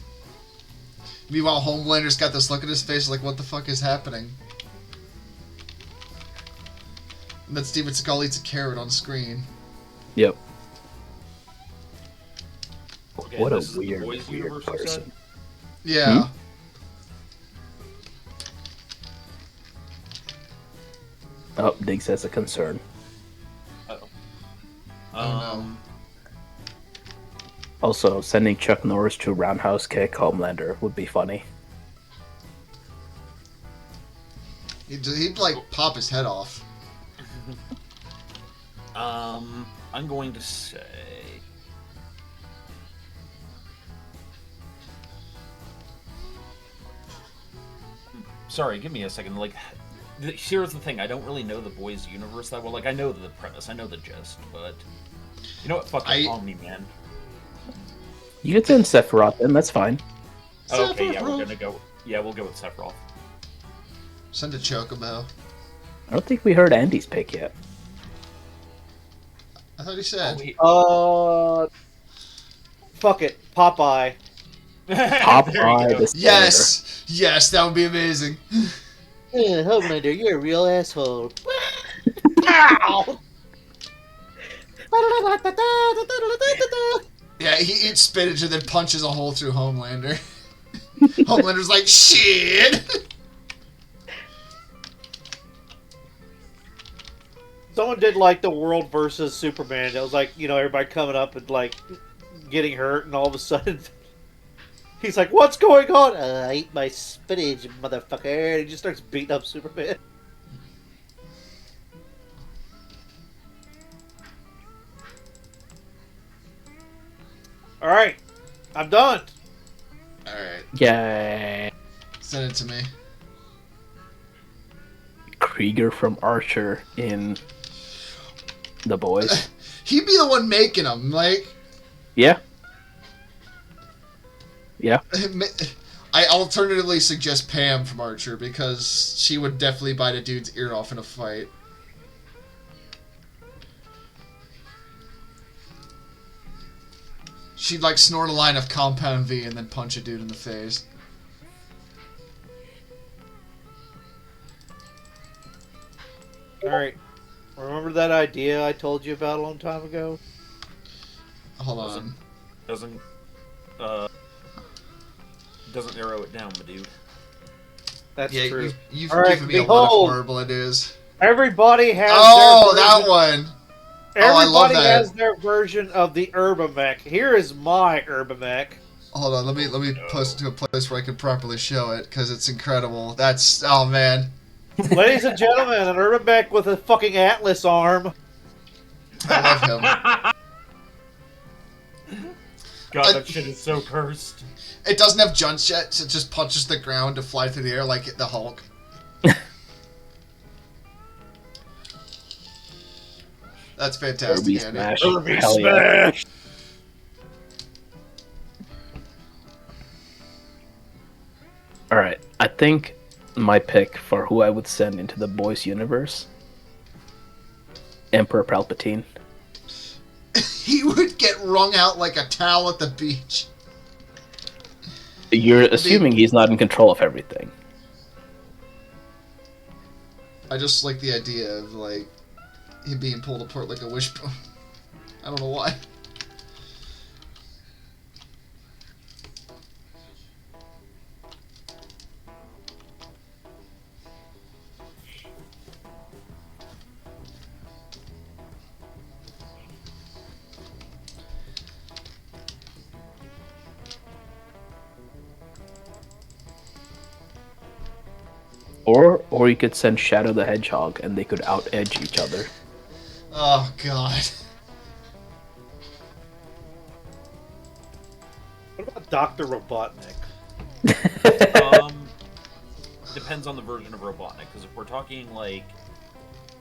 Meanwhile, Homelander's got this look at his face like, what the fuck is happening? And then Steven Seagal eats a carrot on screen. Yep. Okay, What a this is the weird boys' universe, you person. said? Yeah. Oh, Diggs has a concern. Uh-oh. Oh, no. Also, sending Chuck Norris to roundhouse kick Homelander would be funny. He'd like pop his head off. I'm going to say... Sorry, give me a second. Like, here's the thing. I don't really know the boys' universe that well. Like, I know the premise, I know the gist, but you know what? Fuck it, Omni-Man. You could send Sephiroth in, that's fine. Okay, yeah, Sephiroth. we're gonna go. Yeah, we'll go with Sephiroth. Send a Chocobo. I don't think we heard Andy's pick yet. I thought he said. Fuck it, Popeye. Popeye the Sailor. Yes! Yes, that would be amazing. Homelander, you're a real asshole. Yeah, he eats spinach and then punches a hole through Homelander. Homelander's like, shit! Someone did like the world versus Superman. It was like, you know, everybody coming up and like getting hurt, and all of a sudden he's like, "What's going on?" I ate my spinach, motherfucker. And he just starts beating up Superman. All right, I'm done. Alright, Yay. send it to me. Krieger from Archer in The Boys. He'd be the one making them, like... Yeah. Yeah. I alternatively suggest Pam from Archer, because she would definitely bite a dude's ear off in a fight. She'd like snort a line of Compound V and then punch a dude in the face. All right, remember that idea I told you about a long time ago? Hold on. Doesn't narrow it down, my dude. That's Yeah, true. you've All right, given me a lot of behold. horrible ideas. Everybody has Oh, their that version. one! Oh, I love Everybody that. has their version of the Herbamech. Here is my Herbamech. Hold on, let me post it to a place where I can properly show it, because it's incredible. That's... oh, man. Ladies and gentlemen, an Herbamech with a fucking Atlas arm. I love him. God, that shit is so cursed. It doesn't have jump jets, it just punches the ground to fly through the air like the Hulk. That's fantastic, Kirby Andy. Smash. Kirby Hell yeah. Smash. Alright, I think my pick for who I would send into the Boys universe, Emperor Palpatine. He would get wrung out like a towel at the beach. You're assuming he's not in control of everything. I just like the idea of, like, him being pulled apart like a wishbone. I don't know why. Or you could send Shadow the Hedgehog, and they could out-edge each other. Oh god. What about Dr. Robotnik? Depends on the version of Robotnik, because if we're talking like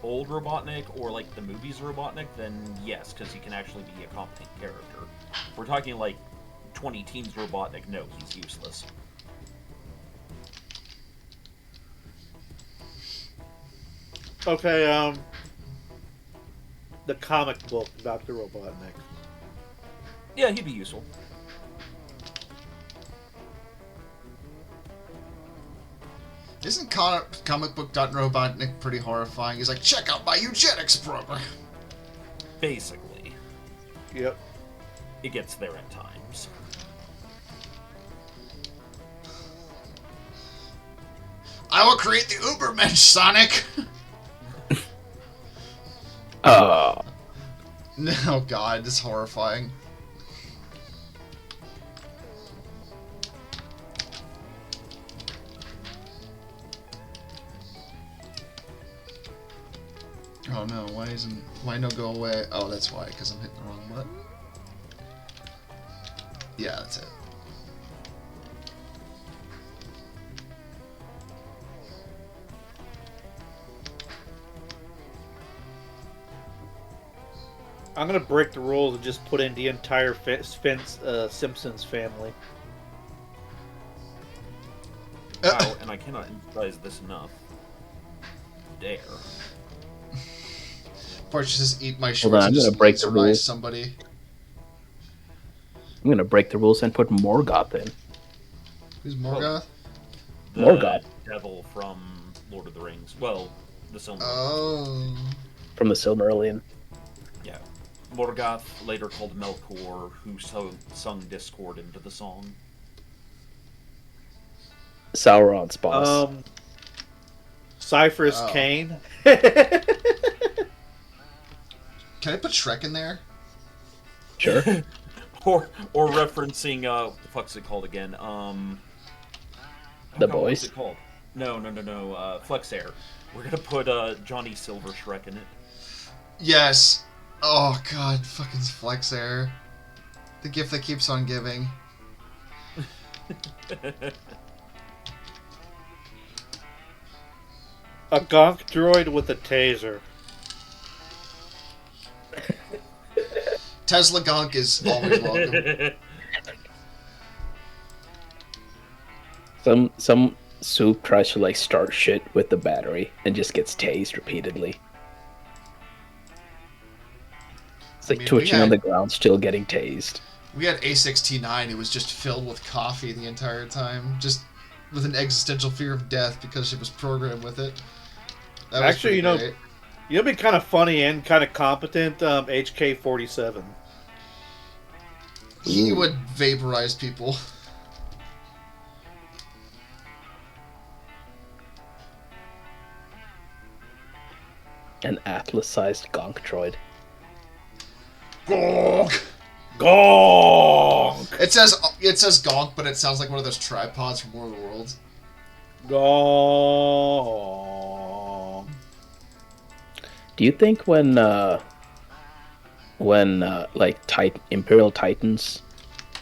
old Robotnik or like the movies Robotnik, then yes, because he can actually be a competent character. If we're talking like 20 teens Robotnik, no, he's useless. Okay, the comic book, Dr. Robotnik. Yeah, he'd be useful. Isn't comic book Dr. Robotnik pretty horrifying? He's like, check out my eugenics program. Basically. Yep. It gets there at times. I will create the Ubermensch, Sonic! No, God, this is horrifying. Oh no, why no go away? Oh, that's why, because I'm hitting the wrong button. Yeah, that's it. I'm gonna break the rules and just put in the entire Simpsons family. Wow, and I cannot emphasize this enough. Dare. Porch just eat my Hold shorts on, and I'm just gonna break the laser rules. somebody. I'm gonna break the rules and put Morgoth in. Who's Morgoth? The Morgoth. devil from Lord of the Rings. Well, the Silmarillion. Oh. From the Silmarillion. Yeah. Morgoth, later called Melkor, who sung Discord into the song. Sauron's boss. Cypher's Oh. Kane. Can I put Shrek in there? Sure. or referencing what the fuck's it called again? The What's Boys. it called? No. Flex Air. We're gonna put Johnny Silver Shrek in it. Yes. Oh god, fucking Flex Air. The gift that keeps on giving. A gonk droid with a taser. Tesla Gonk is always welcome. Some soup tries to like start shit with the battery and just gets tased repeatedly. It's like I mean, twitching on the ground, still getting tased. We had A6T9, it was just filled with coffee the entire time. Just with an existential fear of death because it was programmed with it. That was Actually, pretty great. You'll be kind of funny and kind of competent. HK-47. He would vaporize people. An Atlas-sized gonk droid. Gonk! Gonk! It says Gonk, but it sounds like one of those tripods from War of the Worlds. Gonk. Do you think when like Imperial Titans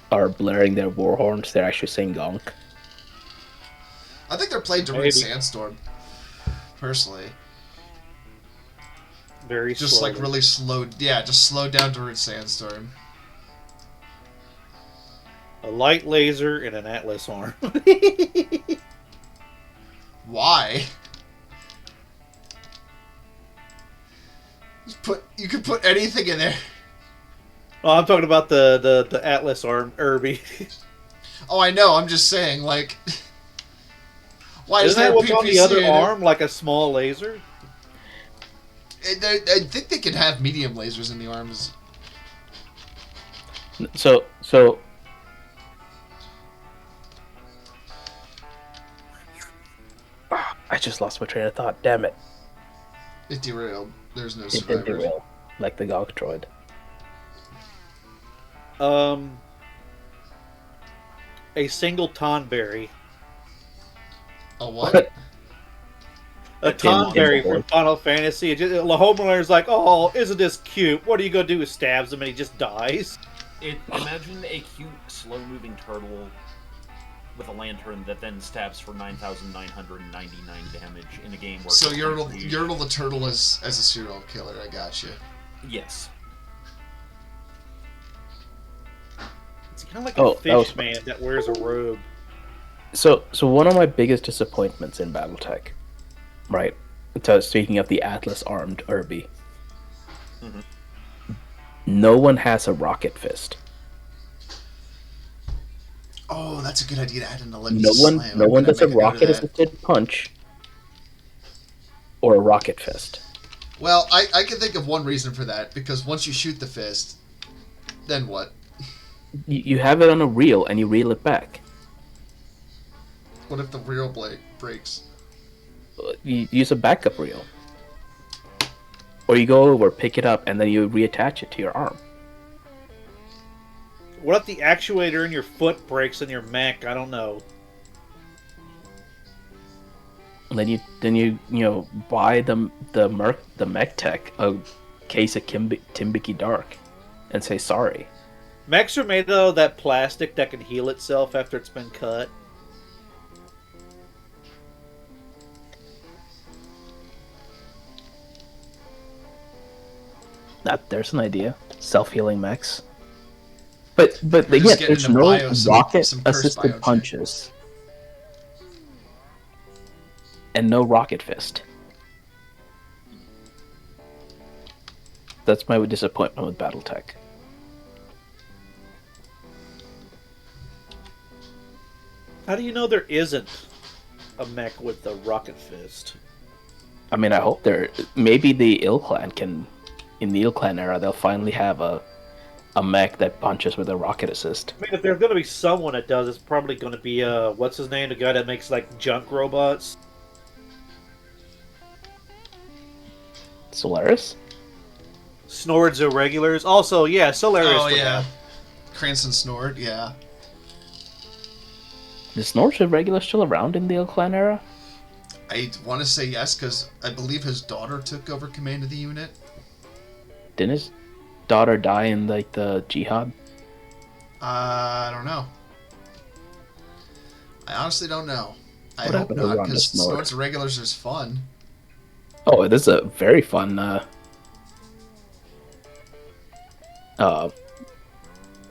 are blaring their war horns, they're actually saying gonk? I think they're playing Direct Maybe. Sandstorm. Personally. Very Just slowly. like really slow, yeah, just slow down Direct Sandstorm. A light laser and an Atlas arm. Why? You could put anything in there. Oh, I'm talking about the Atlas arm, Irby. Oh, I know. I'm just saying, like, why is Isn't there that what's on the PPC other in it? arm, like a small laser? I think they could have medium lasers in the arms. So I just lost my train of thought. Damn it! It derailed. There's no It did survivors. derail, like the gonk droid. A single Tonberry. A what? A Tonberry from Final Fantasy. Homelander's like, oh, isn't this cute? What are you gonna do? Stabs him and he just dies. Imagine a cute, slow-moving turtle with a lantern that then stabs for 9,999 damage in a game where... So Yertle the turtle as a serial killer, I gotcha. Yes. It's kind of like a fish man that wears a robe. So one of my biggest disappointments in BattleTech, right? So speaking of the Atlas-armed Irby, no one has a rocket fist. Oh, that's a good idea to add in the No one does a rocket-assisted punch or a rocket fist. Well, I can think of one reason for that, because once you shoot the fist, then what? You have it on a reel and you reel it back. What if the reel breaks? You use a backup reel. Or you go over, pick it up, and then you reattach it to your arm. What if the actuator in your foot breaks in your mech? I don't know. And then you buy the mech tech a case of Timbiki Dark, and say sorry. Mechs are made out of that plastic that can heal itself after it's been cut. There's an idea. Self-healing mechs. But again, there's no rocket-assisted punches. And no rocket fist. That's my disappointment with BattleTech. How do you know there isn't a mech with a rocket fist? I mean, I hope there... Maybe the Ill Clan can... In the Ill Clan era, they'll finally have a mech that punches with a rocket assist. I mean, if there's going to be someone that does, it's probably going to be, what's his name? The guy that makes, like, junk robots? Solaris? Snord's Irregulars. Also, yeah, Solaris. Oh, yeah. Cranston Snord, yeah. Is Snord's Irregular still around in the Ill Clan era? I want to say yes, because I believe his daughter took over command of the unit. Didn't his daughter die in, like, the jihad? I don't know. I honestly don't know. I What hope happened to not, Rhonda because Snord? Snord's Irregulars is fun. Oh, it is a very fun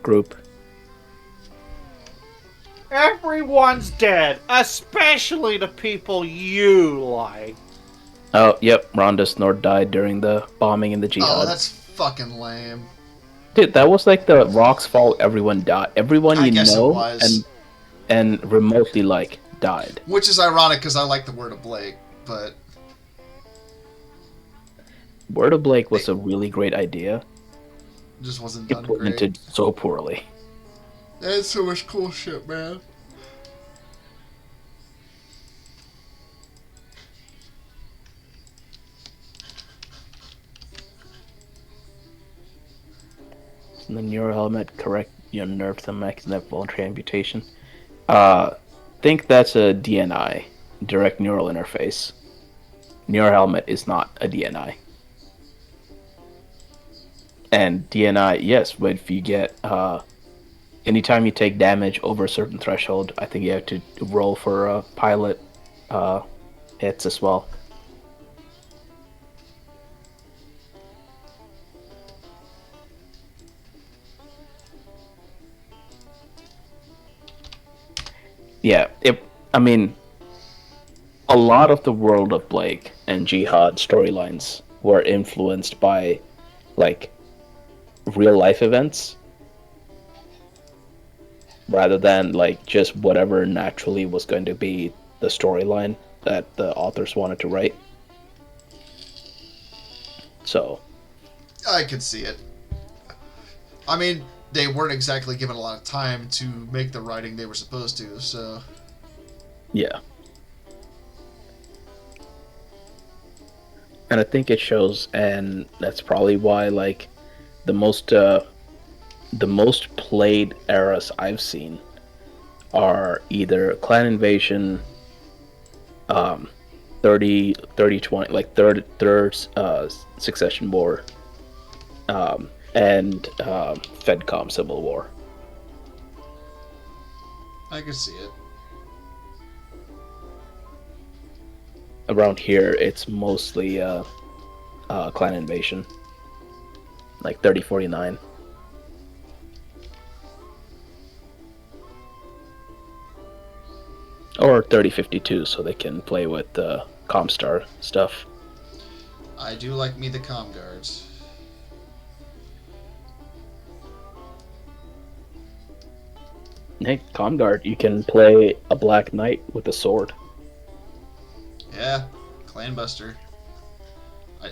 group. Everyone's dead, especially the people you like. Oh, yep, Rhonda Snord died during the bombing in the jihad. Oh, that's fucking lame. Dude, that was like the Rock's fault. Everyone died. Everyone I you guess know it was. and remotely like died. Which is ironic, because I like the word of Blake, but... Word of Blake was a really great idea. It just wasn't done great. Implemented so poorly. That's so much cool shit, man. And the neural helmet, correct your nerve to max net voluntary amputation. Think that's a DNI, direct neural interface. Neural helmet is not a DNI. And DNI, yes, but if you get anytime you take damage over a certain threshold, I think you have to roll for pilot hits as well. Yeah, I mean, a lot of the World of Blake and Jihad storylines were influenced by, like, real life events rather than, like, just whatever naturally was going to be the storyline that the authors wanted to write. So, I could see it. I mean, they weren't exactly given a lot of time to make the writing they were supposed to, so... yeah. And I think it shows, and that's probably why, like, the most played eras I've seen are either Clan Invasion, 20, like third succession war, and Fedcom Civil War. I can see it. Around here, it's mostly clan invasion, like 3049. Or 3052, so they can play with Comstar stuff. I do like me the comm guards. Hey, Comguard, you can play a Black Knight with a sword. Yeah, Clanbuster.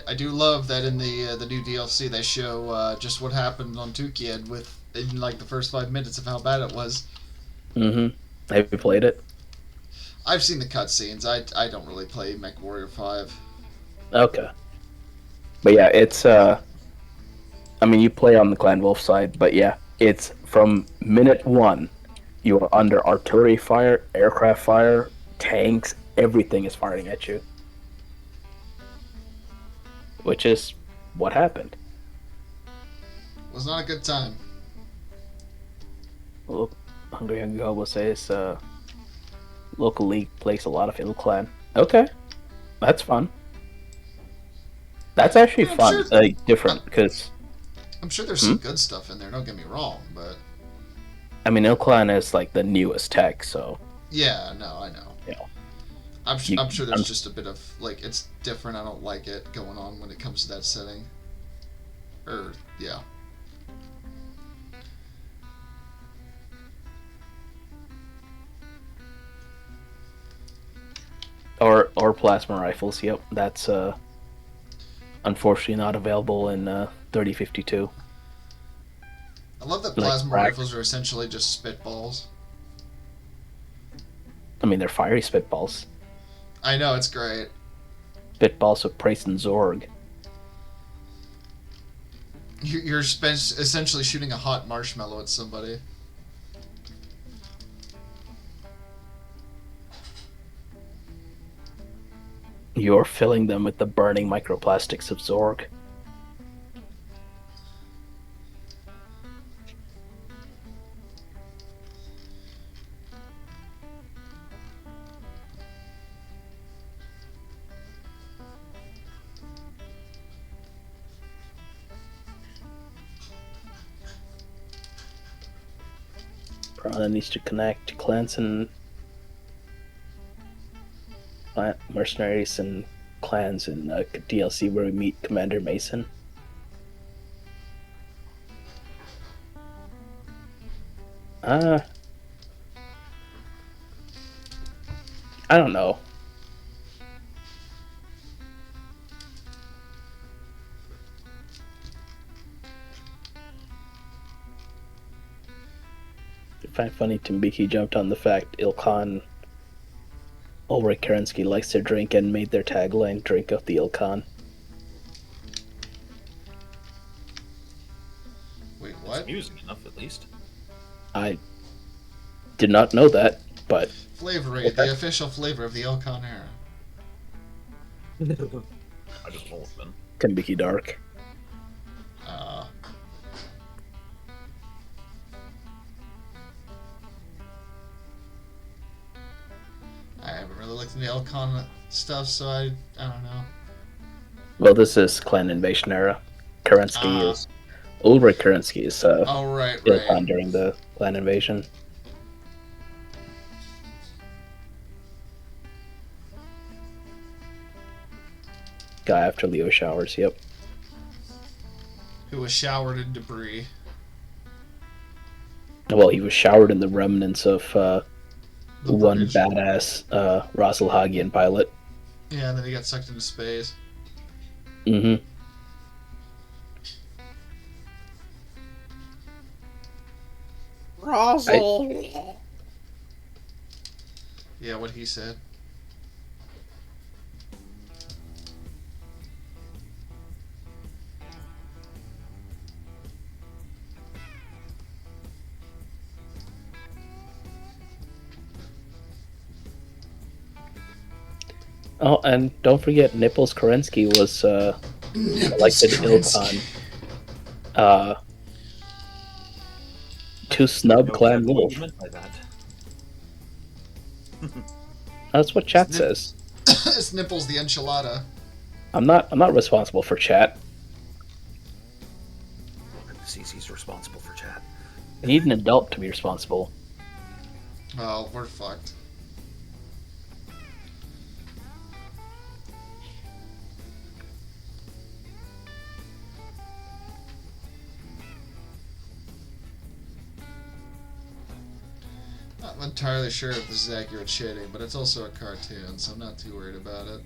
I do love that in the new DLC they show just what happened on Tukid with in like the first 5 minutes of how bad it was. Mm-hmm. Have you played it? I've seen the cutscenes. I don't really play MechWarrior 5. Okay. But yeah, it's I mean, you play on the Clan Wolf side, but yeah, it's from minute one, you are under artillery fire, aircraft fire, tanks, everything is firing at you. Which is what happened. Was not a good time. Well, Hungry Hungry Hobo says local league plays a lot of Ill Clan. Okay, that's fun. That's actually I'm fun, sure- different, because I'm sure there's some good stuff in there. Don't get me wrong, but I mean, Ill Clan is like the newest tech, so yeah, no, I know. Yeah. I'm sure there's just a bit of like it's different. I don't like it going on when it comes to that setting. Yeah. or plasma rifles. Yep, that's unfortunately not available in 3052. I love that Like plasma crack. rifles are essentially just spitballs. I mean, they're fiery spitballs. I know, it's great. Spitballs of Praise and Zorg. You're essentially shooting a hot marshmallow at somebody. You're filling them with the burning microplastics of Zorg. Piranha needs to connect clans and mercenaries and clans in DLC where we meet Commander Mason. I don't know. I find funny Timbiki jumped on the fact Ilkhan Ulrich Kerensky likes their drink and made their tagline "Drink of the Ilkhan." Wait, It's what? amusing enough, at least. I did not know that, but Flavorade, the official flavor of the Elcon era. I just roll with them. Timbiki Dark. I haven't really looked into Elcon stuff, so I don't know. Well, this is Clan Invasion era. Kerensky is Ulrich Kerensky is Oh, right. Ilkhan during the Clan Invasion. Guy after Leo showers. Yep. Who was showered in debris. Well, he was showered in the remnants of The one bridge. badass Russell Hagian pilot. Yeah, and then he got sucked into space. Mm-hmm. Russell. Yeah, what he said. Oh, and don't forget, Nipples Kerensky was elected Ilkhan uh, to snub No Clan exactly what Wolf. you meant by that. That's what chat says. It's Nipples the enchilada. I'm not responsible for chat. CC's responsible for chat. You need an adult to be responsible. Oh, we're fucked. Not entirely sure if this is accurate shading, but it's also a cartoon, so I'm not too worried about it.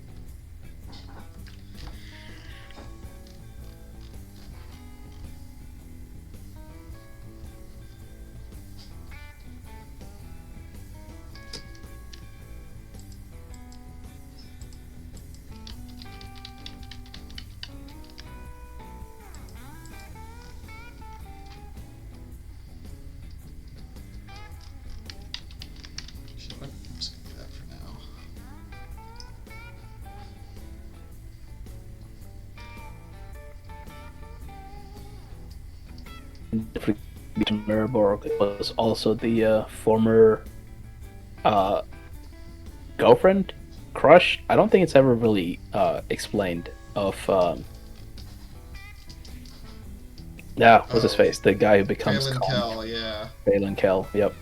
I'm just gonna do that for now. Miraborg was also the former girlfriend, crush. I don't think it's ever really explained. Of what's his face? The guy who becomes Phelan Kong. Kell, yeah. Phelan Kell. Yep.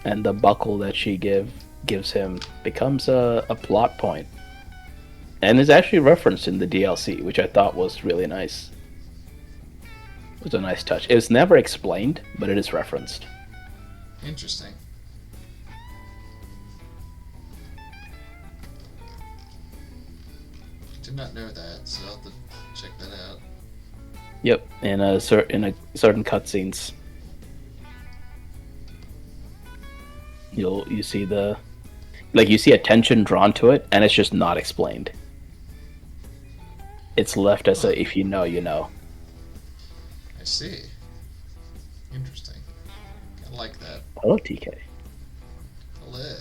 And the buckle that she gives him becomes a plot point, and is actually referenced in the DLC, which I thought was really nice. It was a nice touch. It's never explained, but it is referenced. Interesting. Did not know that, so I'll have to check that out. Yep, in a certain cutscenes, you see you see attention drawn to it, and it's just not explained. It's left as a if you know, you know. I see. Interesting. I like that. Hello, TK. Hello.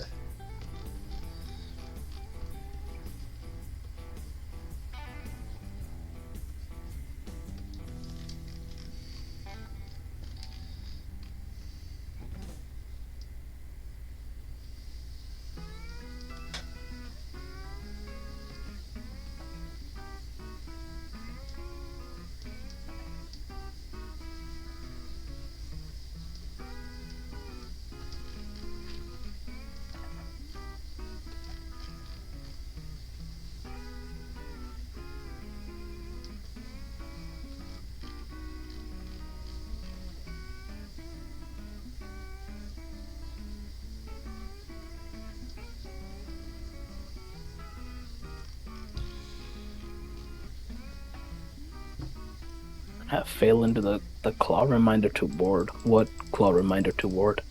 Have fail into the claw reminder to ward. What claw reminder to ward?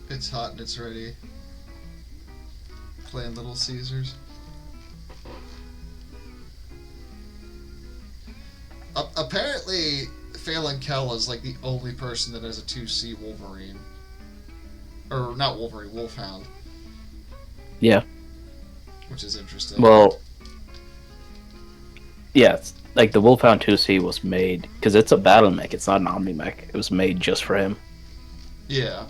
It's hot and it's ready. Playing Little Caesars. Apparently, Phelan Kell is like the only person that has a 2C Wolverine. Or, not Wolverine, Wolfhound. Yeah. Which is interesting. Well, yeah, it's, like the Wolfhound 2C was made because it's a battle mech. It's not an omni mech. It was made just for him. Yeah.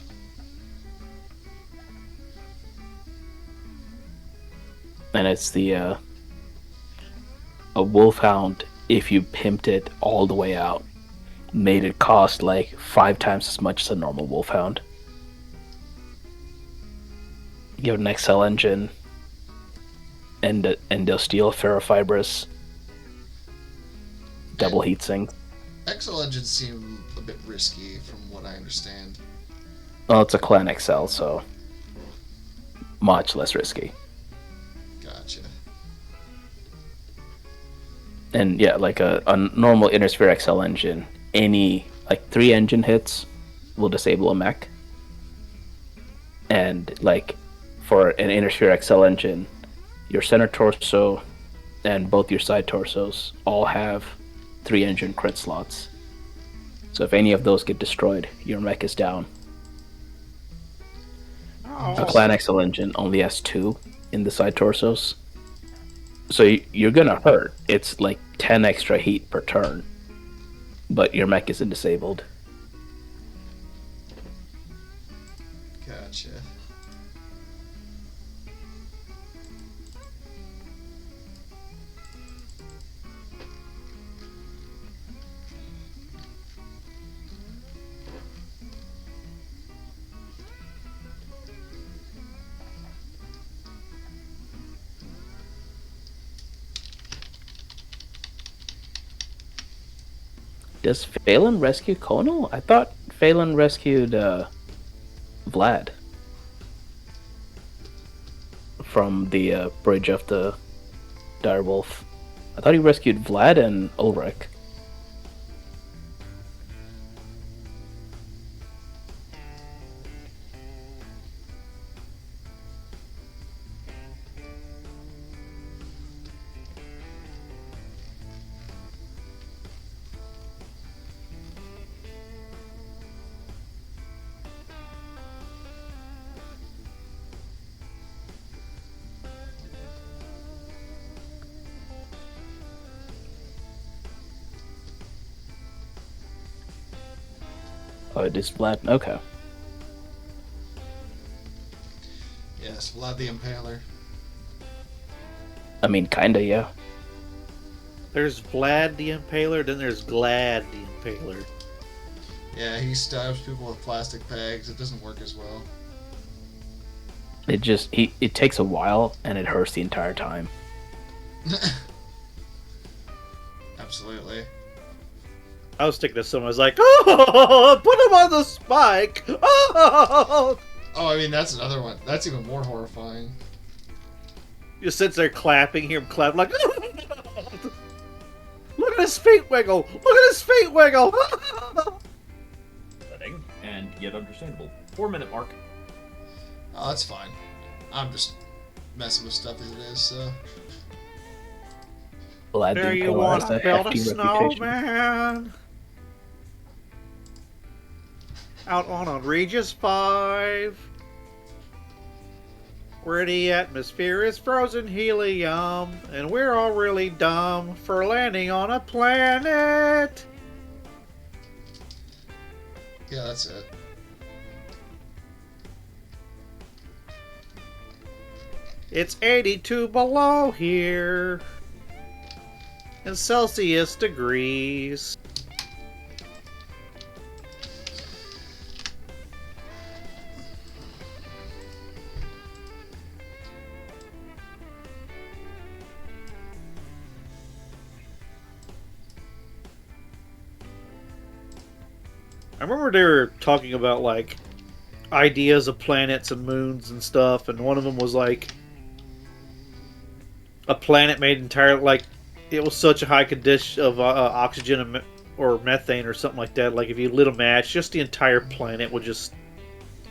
And it's a Wolfhound, if you pimped it all the way out, made it cost like 5 times as much as a normal Wolfhound. You have an Excel engine and a steel ferrofibrous double heatsink. Excel engines seem a bit risky from what I understand. Well, it's a Clan XL, so much less risky. Gotcha. And yeah, like a normal Innersphere XL engine, any like 3 engine hits will disable a mech. And like for an Innersphere XL engine, your center torso and both your side torsos all have 3 engine crit slots. So if any of those get destroyed, your mech is down. A Clan XL engine only has 2 in the side torsos. So you're gonna hurt. It's like 10 extra heat per turn. But your mech isn't disabled. Gotcha. Does Phelan rescue Konal? I thought Phelan rescued Vlad from the bridge of the Direwolf. I thought he rescued Vlad and Ulrich. Oh, it is Vlad? Okay. Yes, Vlad the Impaler. I mean, kinda, yeah. There's Vlad the Impaler, then there's Glad the Impaler. Yeah, he stabs people with plastic bags. It doesn't work as well. It takes a while, and it hurts the entire time. Absolutely. I was sticking to someone. I was like, "Oh, put him on the spike!" Oh, Oh, I mean, that's another one. That's even more horrifying. just sits there clapping. Hear him clap like, "Look at his feet wiggle! Look at his feet wiggle!" Upsetting and yet understandable. 4-minute mark. Oh, that's fine. I'm just messing with stuff as it is, so... Vlad There the you Impaler want has to a build a hefty reputation. snowman out on Regis 5, where the atmosphere is frozen helium, and we're all really dumb for landing on a planet. Yeah, that's it. It's 82 below here in Celsius degrees. I remember they were talking about like ideas of planets and moons and stuff, and one of them was like a planet made entirely like it was such a high condition of oxygen or methane or something like that. Like if you lit a match, just the entire planet would just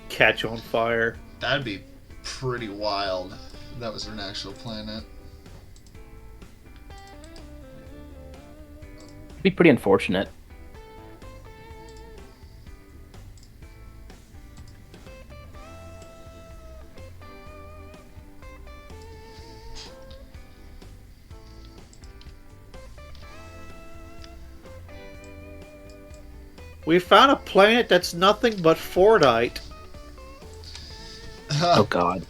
catch on fire. That'd be pretty wild if that was an actual planet. It'd be pretty unfortunate. We found a planet that's nothing but Fordite. Oh god.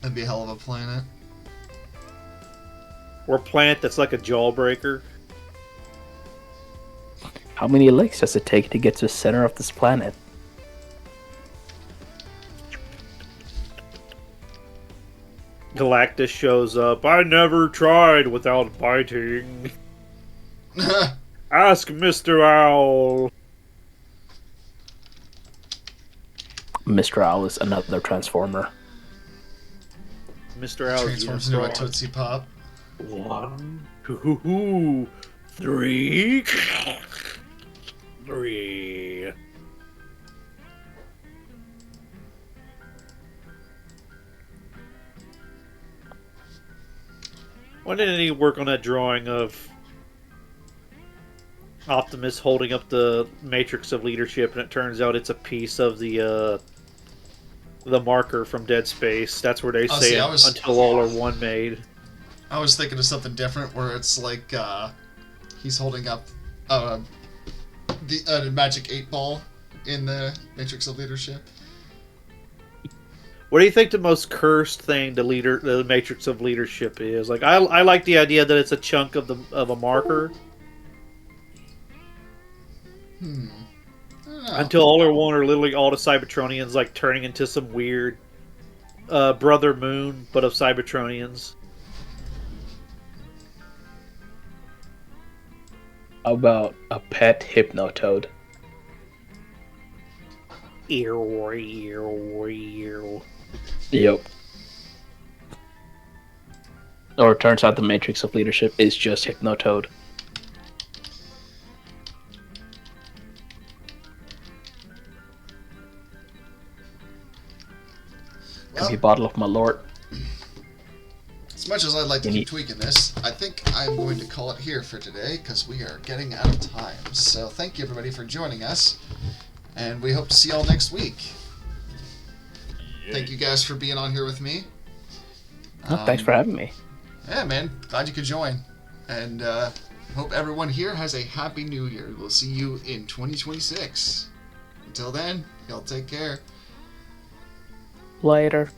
That'd be a hell of a planet. Or a planet that's like a jawbreaker. How many licks does it take to get to the center of this planet? Galactus shows up. I never tried without biting. Ask Mr. Owl. Mr. Owl is another Transformer. Mr. Owl Transforms into a Tootsie Pop. 1, 2, 3. 3. Why didn't he work on that drawing of Optimus holding up the matrix of leadership, and it turns out it's a piece of the marker from Dead Space. That's where they say until all are one made. I was thinking of something different, where it's like he's holding up the magic 8-ball in the Matrix of Leadership. What do you think the most cursed thing the Matrix of Leadership is? Like, I like the idea that it's a chunk of a marker. I don't know. Until all are one are literally all the Cybertronians like turning into some weird Brother Moon, but of Cybertronians. How about a pet Hypnotoad? Yep. Or it turns out the Matrix of Leadership is just Hypnotoad. Could be a bottle of Malort. As much as I'd like to keep tweaking this, I think I'm going to call it here for today, because we are getting out of time. So thank you, everybody, for joining us, and we hope to see y'all next week. Yay. Thank you guys for being on here with me. Thanks for having me. Yeah, man. Glad you could join. And hope everyone here has a happy new year. We'll see you in 2026. Until then, y'all take care. Later.